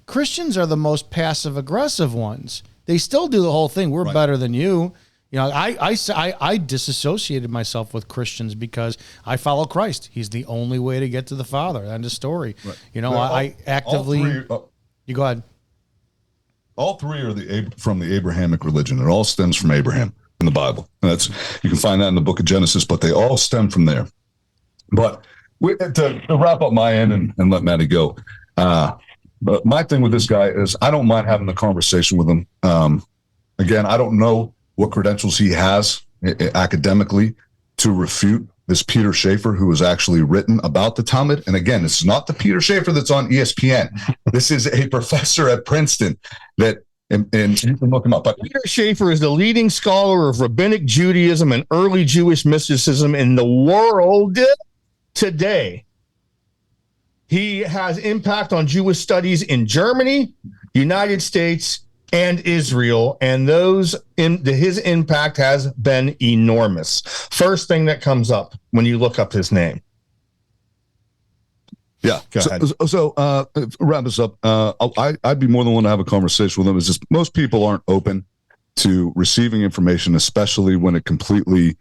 Christians are the most passive-aggressive ones. They still do the whole thing. We're better than you. You know, I disassociated myself with Christians because I follow Christ. He's the only way to get to the Father. End of story. Right. You know, I actively. You go ahead.
All three are from the Abrahamic religion. It all stems from Abraham in the Bible. And you can find that in the book of Genesis, but they all stem from there. But to wrap up my end and let Matty go, but my thing with this guy is I don't mind having the conversation with him. Again, I don't know what credentials he has academically to refute this Peter Schaefer, who has actually written about the Talmud. And again, it's not the Peter Schaefer that's on ESPN. This is a professor at Princeton and you can look him up. But
Peter Schaefer is the leading scholar of rabbinic Judaism and early Jewish mysticism in the world today. He has impact on Jewish studies in Germany, United States, and Israel, and his impact has been enormous. First thing that comes up when you look up his name.
Yeah.
Go ahead.
So wrap this up. I'd be more than willing to have a conversation with him. It's just most people aren't open to receiving information, especially when it completely,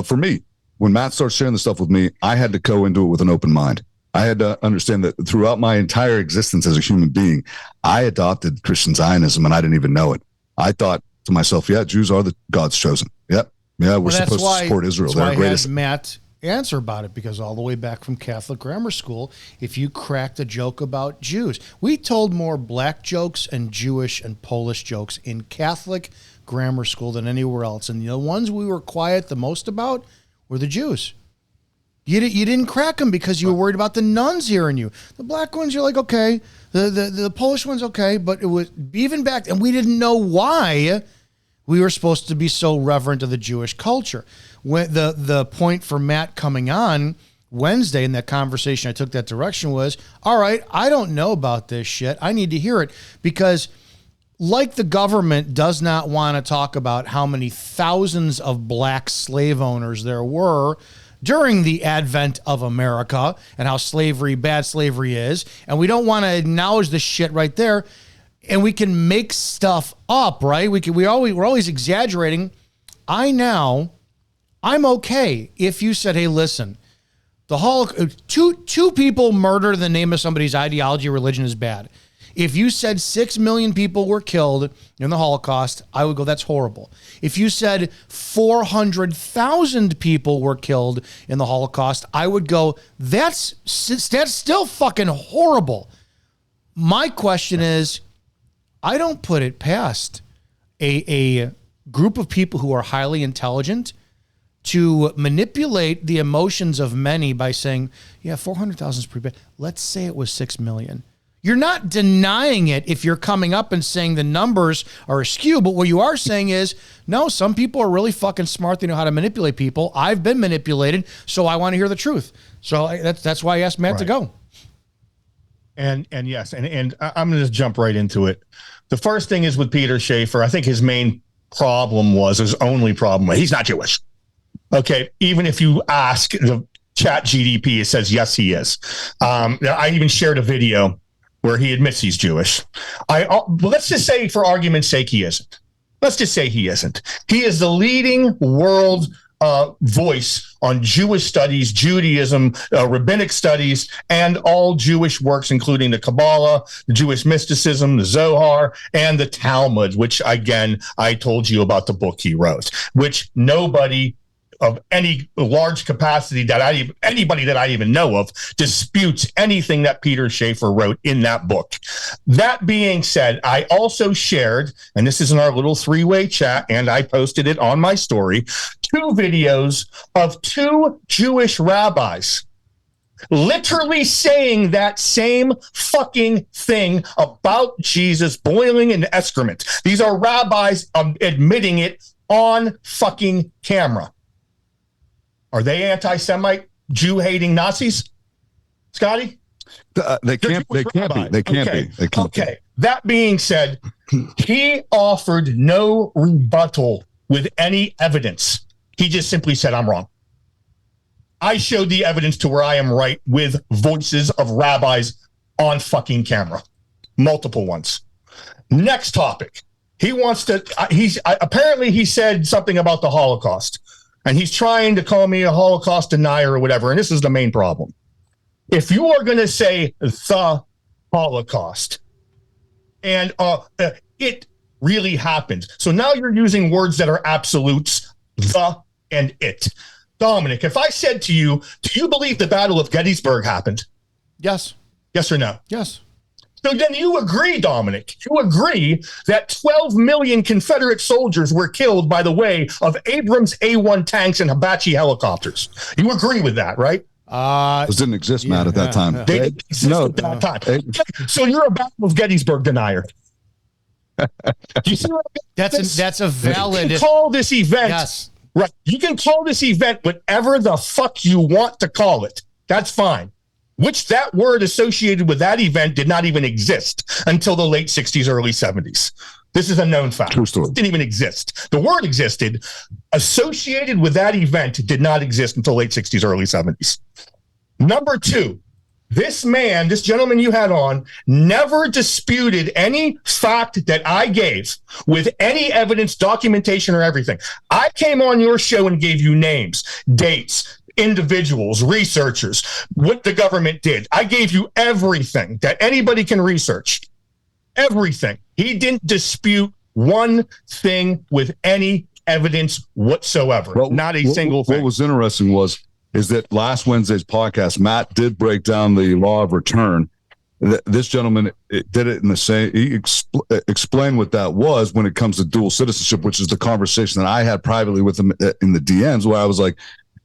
for me, when Matt starts sharing the stuff with me, I had to go into it with an open mind. I had to understand that throughout my entire existence as a human being, I adopted Christian Zionism and I didn't even know it. I thought to myself, yeah, Jews are the God's chosen. Yep. Yeah, we're supposed to support Israel.
That's why I had Matt answer about it, because all the way back from Catholic grammar school, if you cracked a joke about Jews, we told more black jokes and Jewish and Polish jokes in Catholic grammar school than anywhere else. And the ones we were quiet the most about were the Jews. You didn't crack them because you were worried about the nuns hearing you. The black ones, you're like, okay. The Polish ones, okay. But it was even back, and we didn't know why we were supposed to be so reverent of the Jewish culture. When the point for Matt coming on Wednesday in that conversation, I took that direction was, all right, I don't know about this shit. I need to hear it, because like the government does not want to talk about how many thousands of black slave owners there were during the advent of America and how bad slavery is. And we don't want to acknowledge the shit right there. And we can make stuff up, right? We're always exaggerating. I'm okay if you said, hey, listen, two people murder in the name of somebody's ideology or religion is bad. If you said 6 million people were killed in the Holocaust, I would go, that's horrible. If you said 400,000 people were killed in the Holocaust, I would go, that's still fucking horrible. My question is, I don't put it past a group of people who are highly intelligent to manipulate the emotions of many by saying, yeah, 400,000 is pretty bad. Let's say it was 6 million. You're not denying it if you're coming up and saying the numbers are askew, but what you are saying is, no, some people are really fucking smart. They know how to manipulate people. I've been manipulated, so I want to hear the truth. So that's why I asked Matt to go.
And yes, and I'm going to just jump right into it. The first thing is with Peter Schaefer, I think his main problem his only problem, he's not Jewish. Okay, even if you ask the chat GDP, it says, yes, he is. I even shared a video where he admits he's Jewish. Let's just say, for argument's sake, he isn't. Let's just say he isn't. He is the leading world voice on Jewish studies, Judaism, rabbinic studies, and all Jewish works, including the Kabbalah, the Jewish mysticism, the Zohar, and the Talmud, which, again, I told you about the book he wrote, which nobody of any large capacity that anybody that I even know of disputes anything that Peter Schaefer wrote in that book. That being said, I also shared, and this is in our little three-way chat, and I posted it on my story, 2 videos of 2 Jewish rabbis literally saying that same fucking thing about Jesus boiling in excrement. These are rabbis admitting it on fucking camera. Are they anti-Semite, Jew-hating Nazis, Scotty?
They can't be.
Okay. That being said, he offered no rebuttal with any evidence. He just simply said, I'm wrong. I showed the evidence to where I am right with voices of rabbis on fucking camera. Multiple ones. Next topic. He wants to, apparently he said something about the Holocaust, and he's trying to call me a Holocaust denier or whatever. And this is the main problem. If you are going to say the Holocaust and it really happened. So now you're using words that are absolutes, the and it. Dominic, if I said to you, do you believe the Battle of Gettysburg happened?
Yes.
Yes or no?
Yes.
So then you agree, Dominic, you agree that 12 million Confederate soldiers were killed by the way of Abrams A-1 tanks and Apache helicopters. You agree with that, right?
Those didn't exist, Matt, at that time.
They didn't exist at that time. So you're a Battle of Gettysburg denier. Do you see what
that's a valid.
You can call this event.
Yes.
Right. You can call this event whatever the fuck you want to call it. That's fine. Which that word associated with that event did not even exist until the late 60s, early 70s. This is a known fact.
True story.
It didn't even exist. The word existed. Associated with that event did not exist until late 60s, early 70s. Number 2, this gentleman you had on, never disputed any fact that I gave with any evidence, documentation, or everything. I came on your show and gave you names, dates, individuals, researchers, what the government did. I gave you everything that anybody can research. Everything. He didn't dispute one thing with any evidence whatsoever.
Well,
not a single thing.
What was interesting is that last Wednesday's podcast, Matt did break down the law of return. This gentleman did it in the same. He explained what that was when it comes to dual citizenship, which is the conversation that I had privately with him in the DMs, where I was like,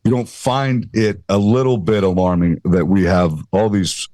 you don't find it a little bit alarming that we have all these,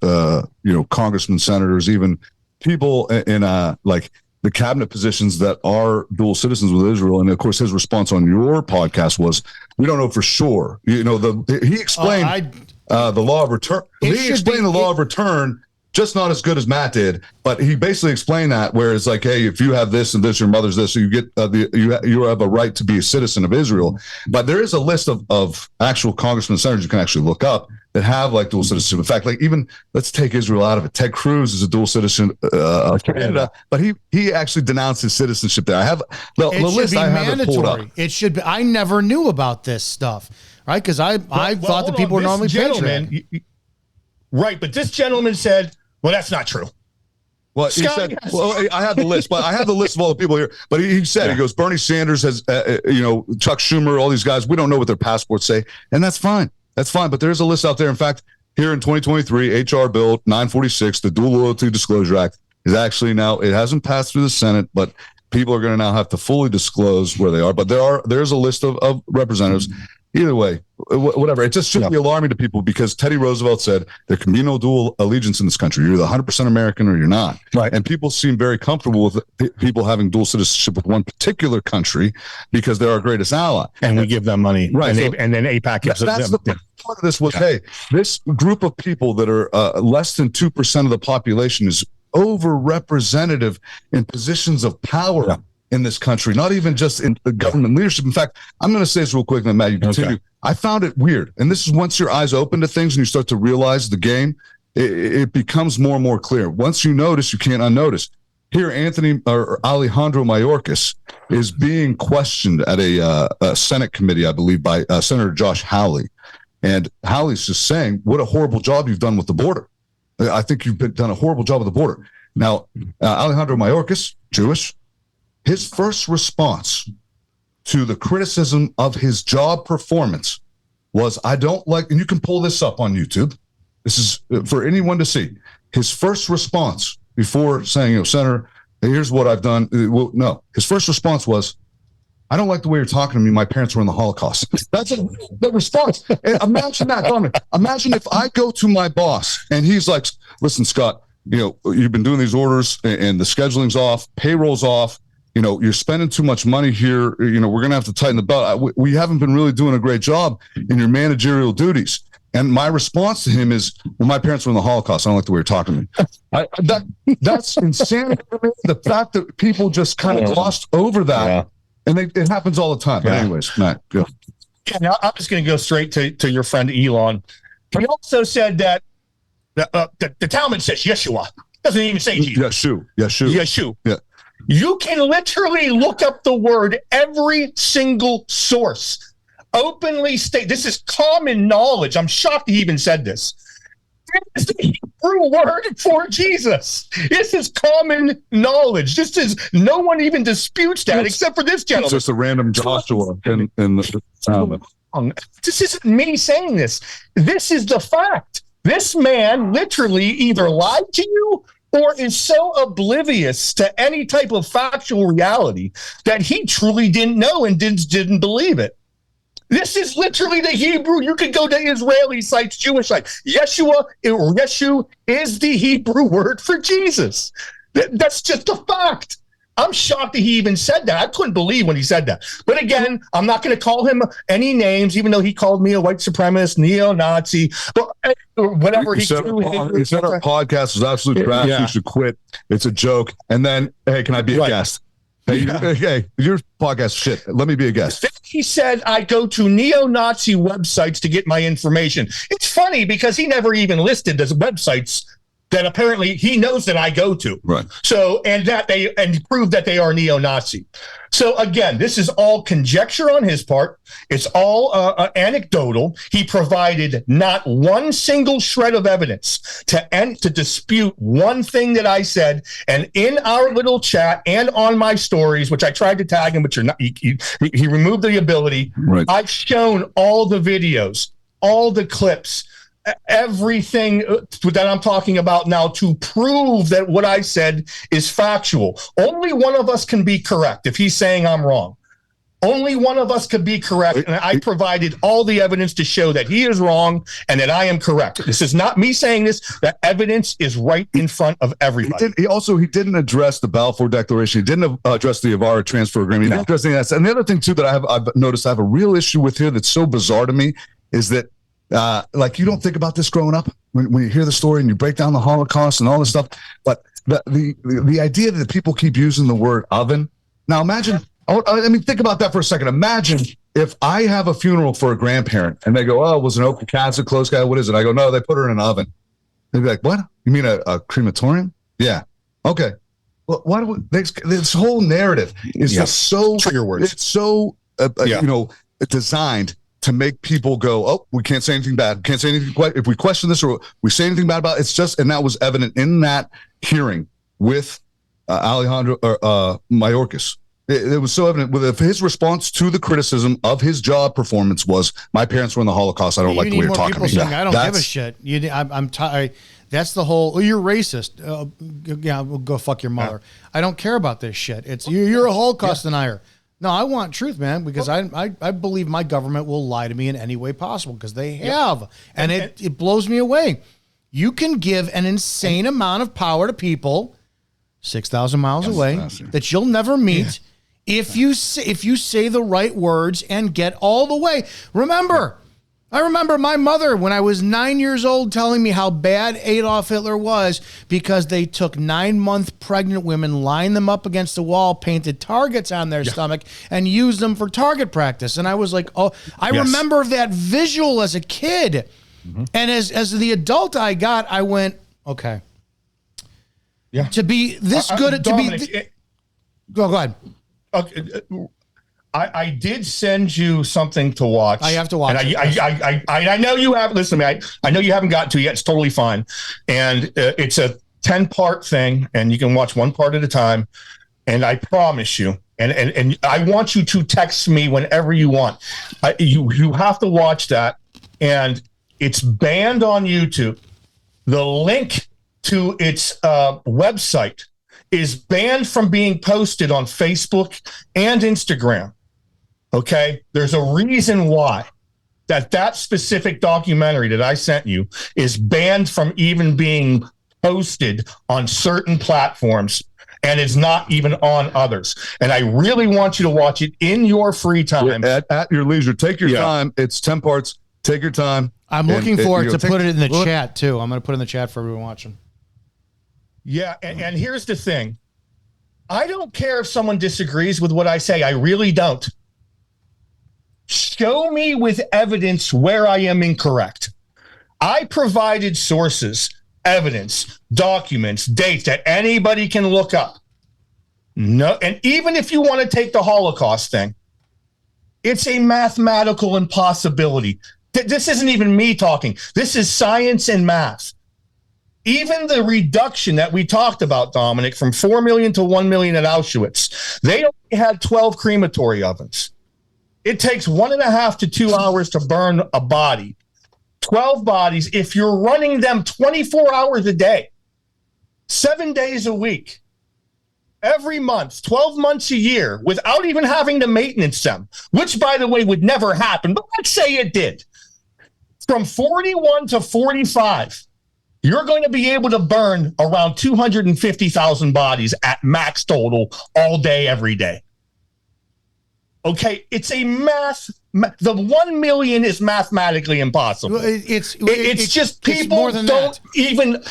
congressmen, senators, even people in like the cabinet positions that are dual citizens with Israel. And of course, his response on your podcast was, we don't know for sure. He explained the law of return. He explained the law of return, just not as good as Matt did. But he basically explained that where it's like, hey, if you have this and this, your mother's this, so you get you have a right to be a citizen of Israel. But there is a list of actual congressmen and senators you can actually look up that have like dual citizenship. In fact, like even let's take Israel out of it. Ted Cruz is a dual citizen of Canada, but he actually denounced his citizenship there. I have the list. I have it pulled up.
It should be. I never knew about this stuff, right? Because I thought that people were normally patriotic.
Right, but this gentleman said, "Well, that's not true."
Well, he said, "Well, I have the list, but I have the list of all the people here." But he said, "He goes, Bernie Sanders has, Chuck Schumer, all these guys. We don't know what their passports say, and that's fine. That's fine. But there's a list out there. In fact, here in 2023, HR Bill 946, the Dual Loyalty Disclosure Act, is actually now, it hasn't passed through the Senate, but people are going to now have to fully disclose where they are. But there's a list of representatives. Either way, whatever. It just shouldn't be alarming to people because Teddy Roosevelt said there can be no dual allegiance in this country. You're either 100% American or you're not. Right. And people seem very comfortable with people having dual citizenship with one particular country because they're our greatest ally.
And we give them money. Right. And then AIPAC gives them.
That's the part of this was, hey, this group of people that are less than 2% of the population is overrepresentative in positions of power in this country, not even just in the government leadership. In fact, I'm going to say this real quick, and then Matt, you continue. Okay. I found it weird. And this is once your eyes open to things and you start to realize the game, it becomes more and more clear. Once you notice, you can't unnotice. Here, Alejandro Mayorkas is being questioned at a Senate committee, I believe, by Senator Josh Hawley. And Hawley's just saying, what a horrible job you've done with the border. I think you've done a horrible job with the border. Now, Alejandro Mayorkas, Jewish, his first response to the criticism of his job performance was, I don't like, and you can pull this up on YouTube. This is for anyone to see. His first response before saying, Senator, here's what I've done. Well, no, his first response was, I don't like the way you're talking to me. My parents were in the Holocaust. That's the response. And imagine that, Dominic. Imagine if I go to my boss and he's like, listen, Scott, you've been doing these orders and the scheduling's off, payroll's off. You're spending too much money here. We're going to have to tighten the belt. We haven't been really doing a great job in your managerial duties. And my response to him is, well, my parents were in the Holocaust. I don't like the way you're talking to me. That's insanity. The fact that people just kind of glossed over that. Yeah. And it happens all the time. But anyways, Matt, go.
Yeah, now I'm just going to go straight to your friend Elon. He also said that the Talmud says Yeshua. Doesn't even say Jesus. Yeshu. Yeah. You can literally look up the word every single source. Openly state, this is common knowledge. I'm shocked he even said this. This is the Hebrew word for Jesus. This is common knowledge. This is, no one even disputes that except for this gentleman.
It's just a random Joshua in the Talmud.
This isn't me saying this. This is the fact. This man literally either lied to you or is so oblivious to any type of factual reality that he truly didn't know and didn't believe it. This is literally the Hebrew. You could go to Israeli sites, Jewish sites. Yeshua or Yeshu is the Hebrew word for Jesus. That's just a fact. I'm shocked that he even said that. I couldn't believe when he said that. But again, I'm not going to call him any names, even though he called me a white supremacist, neo-Nazi, or whatever he said.
He said our podcast was absolute trash. You should quit. It's a joke. And then, hey, can I be a guest? Hey, your podcast shit. Let me be a guest.
He said, I go to neo-Nazi websites to get my information. It's funny because he never even listed the websites that apparently he knows that I go to.
Right.
So, and prove that they are neo-Nazi. So again, this is all conjecture on his part. It's all anecdotal. He provided not one single shred of evidence to dispute one thing that I said. And in our little chat and on my stories, which I tried to tag him, but he removed the ability.
Right.
I've shown all the videos, all the clips, everything that I'm talking about now to prove that what I said is factual. Only one of us can be correct if he's saying I'm wrong. Only one of us could be correct, and I provided all the evidence to show that he is wrong and that I am correct. This is not me saying this. The evidence is right in front of everybody.
He didn't address the Balfour Declaration. He didn't address the Ibarra transfer agreement. He didn't address any of that. And the other thing, too, that I've noticed I have a real issue with here that's so bizarre to me is that you don't think about this growing up when you hear the story and you break down the Holocaust and all this stuff. But the idea that people keep using the word oven. Now imagine, think about that for a second. Imagine if I have a funeral for a grandparent and they go, oh, was an open casket, closed guy? What is it? I go, no, they put her in an oven. They'd be like, what? You mean a crematorium? Yeah. Okay. Well, why do we, this whole narrative is just so
trigger words.
It's so designed to make people go, oh, we can't say anything bad. Can't say anything. If we question this or we say anything bad about it, it's just, and that was evident in that hearing with Alejandro Mayorkas. It was so evident with his response to the criticism of his job performance was, my parents were in the Holocaust. I don't like the way you're talking to me.
Saying, I don't give a shit. I'm tired. That's the whole, you're racist. We'll go fuck your mother. Yeah. I don't care about this shit. It's you're a Holocaust denier. No, I want truth, man, because I believe my government will lie to me in any way possible because they have. And it blows me away. You can give an insane amount of power to people 6,000 miles away that you'll never meet if you say the right words and get all the way. I remember my mother when I was 9 years old telling me how bad Adolf Hitler was because they took 9-month pregnant women, lined them up against the wall, painted targets on their stomach, and used them for target practice. And I was like, oh, I remember that visual as a kid. Mm-hmm. And as the adult I went, okay. Yeah. To be this good at Dominic, go ahead.
Okay. I did send you something to watch.
I have to watch.
And I know you have. Listen to me. I know you haven't gotten to it yet. It's totally fine. And it's a 10-part thing, and you can watch one part at a time. And I promise you, And I want you to text me whenever you want. You have to watch that, and it's banned on YouTube. The link to its website is banned from being posted on Facebook and Instagram. Okay, there's a reason why that specific documentary that I sent you is banned from even being posted on certain platforms, and it's not even on others. And I really want you to watch it in your free time.
At your leisure. Take your time. It's 10 parts. Take your time.
I'm looking forward to put it in the chat, too. I'm going to put it in the chat for everyone watching.
Yeah, and here's the thing. I don't care if someone disagrees with what I say. I really don't. Show me with evidence where I am incorrect. I provided sources, evidence, documents, dates that anybody can look up. No, and even if you want to take the Holocaust thing, it's a mathematical impossibility. This isn't even me talking. This is science and math. Even the reduction that we talked about, Dominic, from 4 million to 1 million at Auschwitz, they only had 12 crematory ovens. It takes 1.5 to 2 hours to burn a body. 12 bodies, if you're running them 24 hours a day, 7 days a week, every month, 12 months a year, without even having to maintenance them, which, by the way, would never happen, but let's say it did. From 41 to 45, you're going to be able to burn around 250,000 bodies at max total all day, every day. Okay, it's a the 1 million is mathematically impossible. It's just people don't even.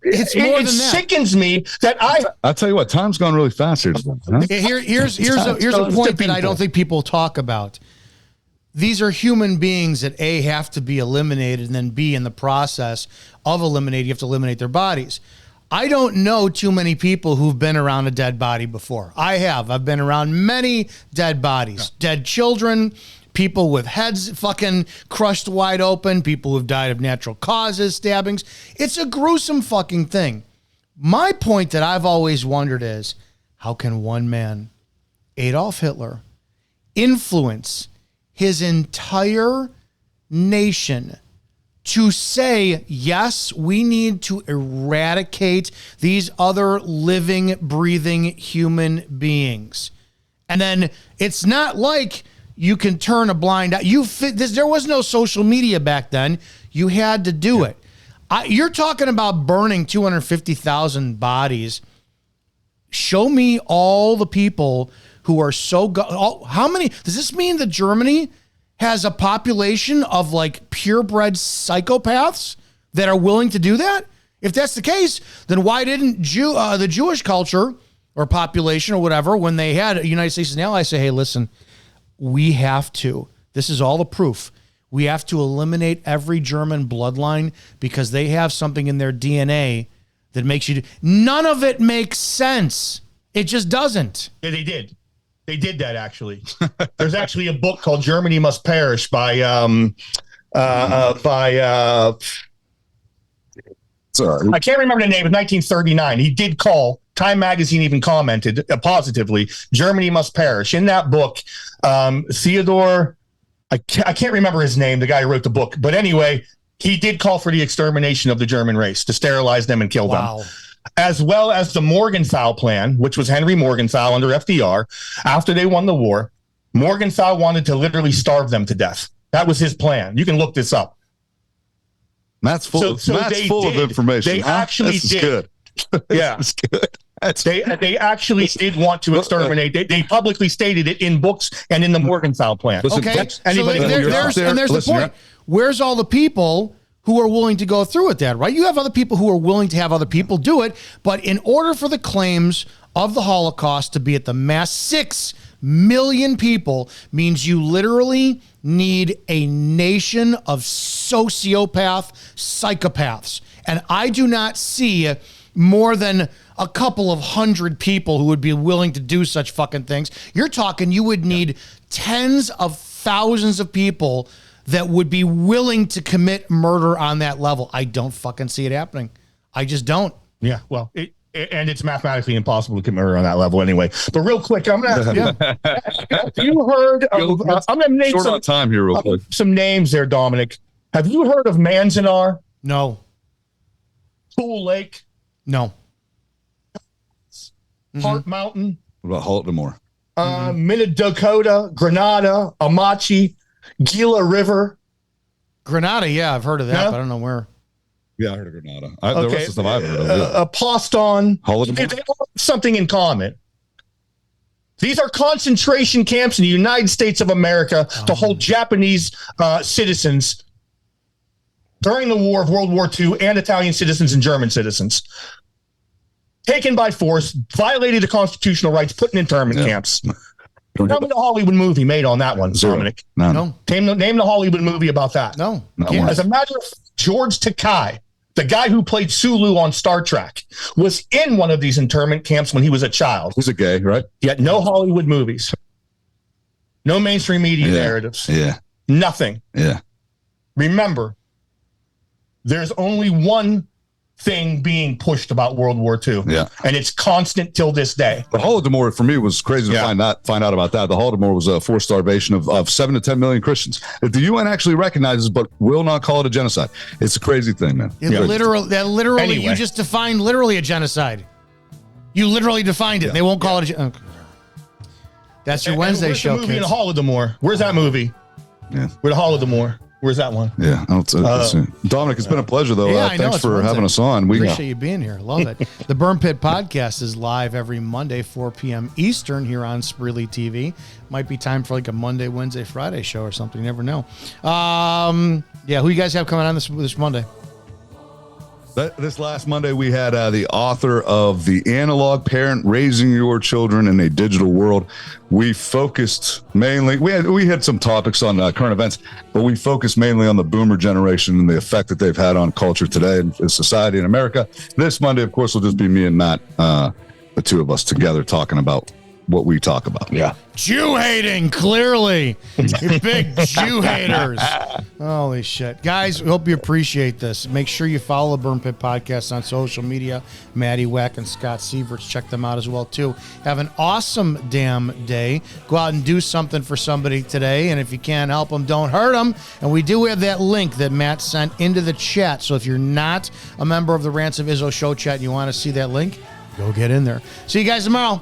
It's more than that. It sickens me that
I'll tell you what, time's gone really fast here. Huh?
Here's a point that I don't think people talk about. These are human beings that A, have to be eliminated, and then B, in the process of eliminating, you have to eliminate their bodies. I don't know too many people who've been around a dead body before. I have. I've been around many dead bodies, dead children, people with heads fucking crushed wide open, people who've died of natural causes, stabbings. It's a gruesome fucking thing. My point that I've always wondered is, how can one man, Adolf Hitler, influence his entire nation to say, yes, we need to eradicate these other living, breathing human beings? And then it's not like you can turn a blind eye. There was no social media back then. You had to do it. You're talking about burning 250,000 bodies. Show me all the people who are how many? Does this mean that Germany has a population of like purebred psychopaths that are willing to do that? If that's the case, then why didn't the Jewish culture or population or whatever, when they had the United States as an ally, say, hey, listen, we have to, this is all the proof, we have to eliminate every German bloodline because they have something in their DNA that makes you none of it makes sense. It just doesn't.
Yeah, they did. They did that, actually. There's actually a book called Germany Must Perish by
Sorry.
I can't remember the name. It was 1939. He did call. Time Magazine even commented positively, Germany Must Perish. In that book, Theodore, I can't remember his name, the guy who wrote the book. But anyway, he did call for the extermination of the German race, to sterilize them and kill them. As well as the Morgenthau Plan, which was Henry Morgenthau under FDR. After they won the war, Morgenthau wanted to literally starve them to death. That was his plan. You can look this up.
Matt's full of information.
They actually
this
did.
Good.
Yeah,
it's good.
They actually did want to exterminate. They publicly stated it in books and in the Morgenthau Plan.
Okay, there's the point. Where's all the people who are willing to go through with that, right? You have other people who are willing to have other people do it, but in order for the claims of the Holocaust to be at the mass, 6 million people means you literally need a nation of sociopath psychopaths. And I do not see more than a couple of hundred people who would be willing to do such fucking things. You're talking, you would need tens of thousands of people that would be willing to commit murder on that level. I don't fucking see it happening. I just don't.
Yeah, well, and it's mathematically impossible to commit murder on that level anyway. But real quick, I'm going to ask you, have you heard of, I'm going to name
Short on time here real quick.
some names there, Dominic. Have you heard of Manzanar,
No.
Pool Lake,
No.
Hart Mountain,
What about Baltimore?
Minnesota, Grenada, Amachi, Gila River?
Grenada, yeah, I've heard of that,
Yeah.
but I don't know where.
Yeah, I heard of Grenada. The rest of the stuff I've heard of. Yeah.
Poston.
Holodomor?
They all have something in common. These are concentration camps in the United States of America to hold Japanese citizens during the war of World War II and Italian citizens and German citizens. Taken by force, violated the constitutional rights, put in internment camps. Tell me the Hollywood movie made on that one, Dominic.
No.
No.
Name the Hollywood movie about that.
No.
Not
Can't.
one.
As a matter of George Takei, the guy who played Sulu on Star Trek, was in one of these internment camps when he was a child.
He's a gay, right?
Yet no Hollywood movies. No mainstream media narratives.
Yeah.
Nothing.
Yeah.
Remember, there's only one thing being pushed about World War II.
Yeah.
And it's constant till this day.
The Holodomor for me was crazy to find out about that. The Holodomor was a forced starvation of 7 to 10 million Christians that the UN actually recognizes, but will not call it a genocide. It's a crazy thing, man.
Literally,
Anyway.
you just defined literally a genocide. You literally defined it. They won't call it okay. That's your Wednesday
where's
show,
the movie
kids.
in Holodomor? Where's that movie?
Yeah.
Where the Holodomor? Where's that one?
Yeah. Dominic, it's been a pleasure, though.
Yeah, I know,
Thanks
it's
for
Wednesday.
having us on.
Appreciate you being here. Love it. The Burn Pit Podcast is live every Monday, 4 p.m. Eastern here on Spreely TV. Might be time for like a Monday, Wednesday, Friday show or something. You never know. Yeah, who you guys have coming on this Monday?
This last Monday, we had the author of The Analog Parent, Raising Your Children in a Digital World. We focused mainly, we had some topics on current events, but we focused mainly on the boomer generation and the effect that they've had on culture today and society in America. This Monday, of course, will just be me and Matt, the two of us together talking about what we talk about.
Yeah.
Jew hating, clearly. You're big Jew haters. Holy shit. Guys, we hope you appreciate this. Make sure you follow the Burn Pit Podcast on social media. Maddie Wack and Scott Sieverts. Check them out as well, too. Have an awesome damn day. Go out and do something for somebody today. And if you can't help them, don't hurt them. And we do have that link that Matt sent into the chat. So if you're not a member of the Rants of Izzo show chat and you want to see that link, go get in there. See you guys tomorrow.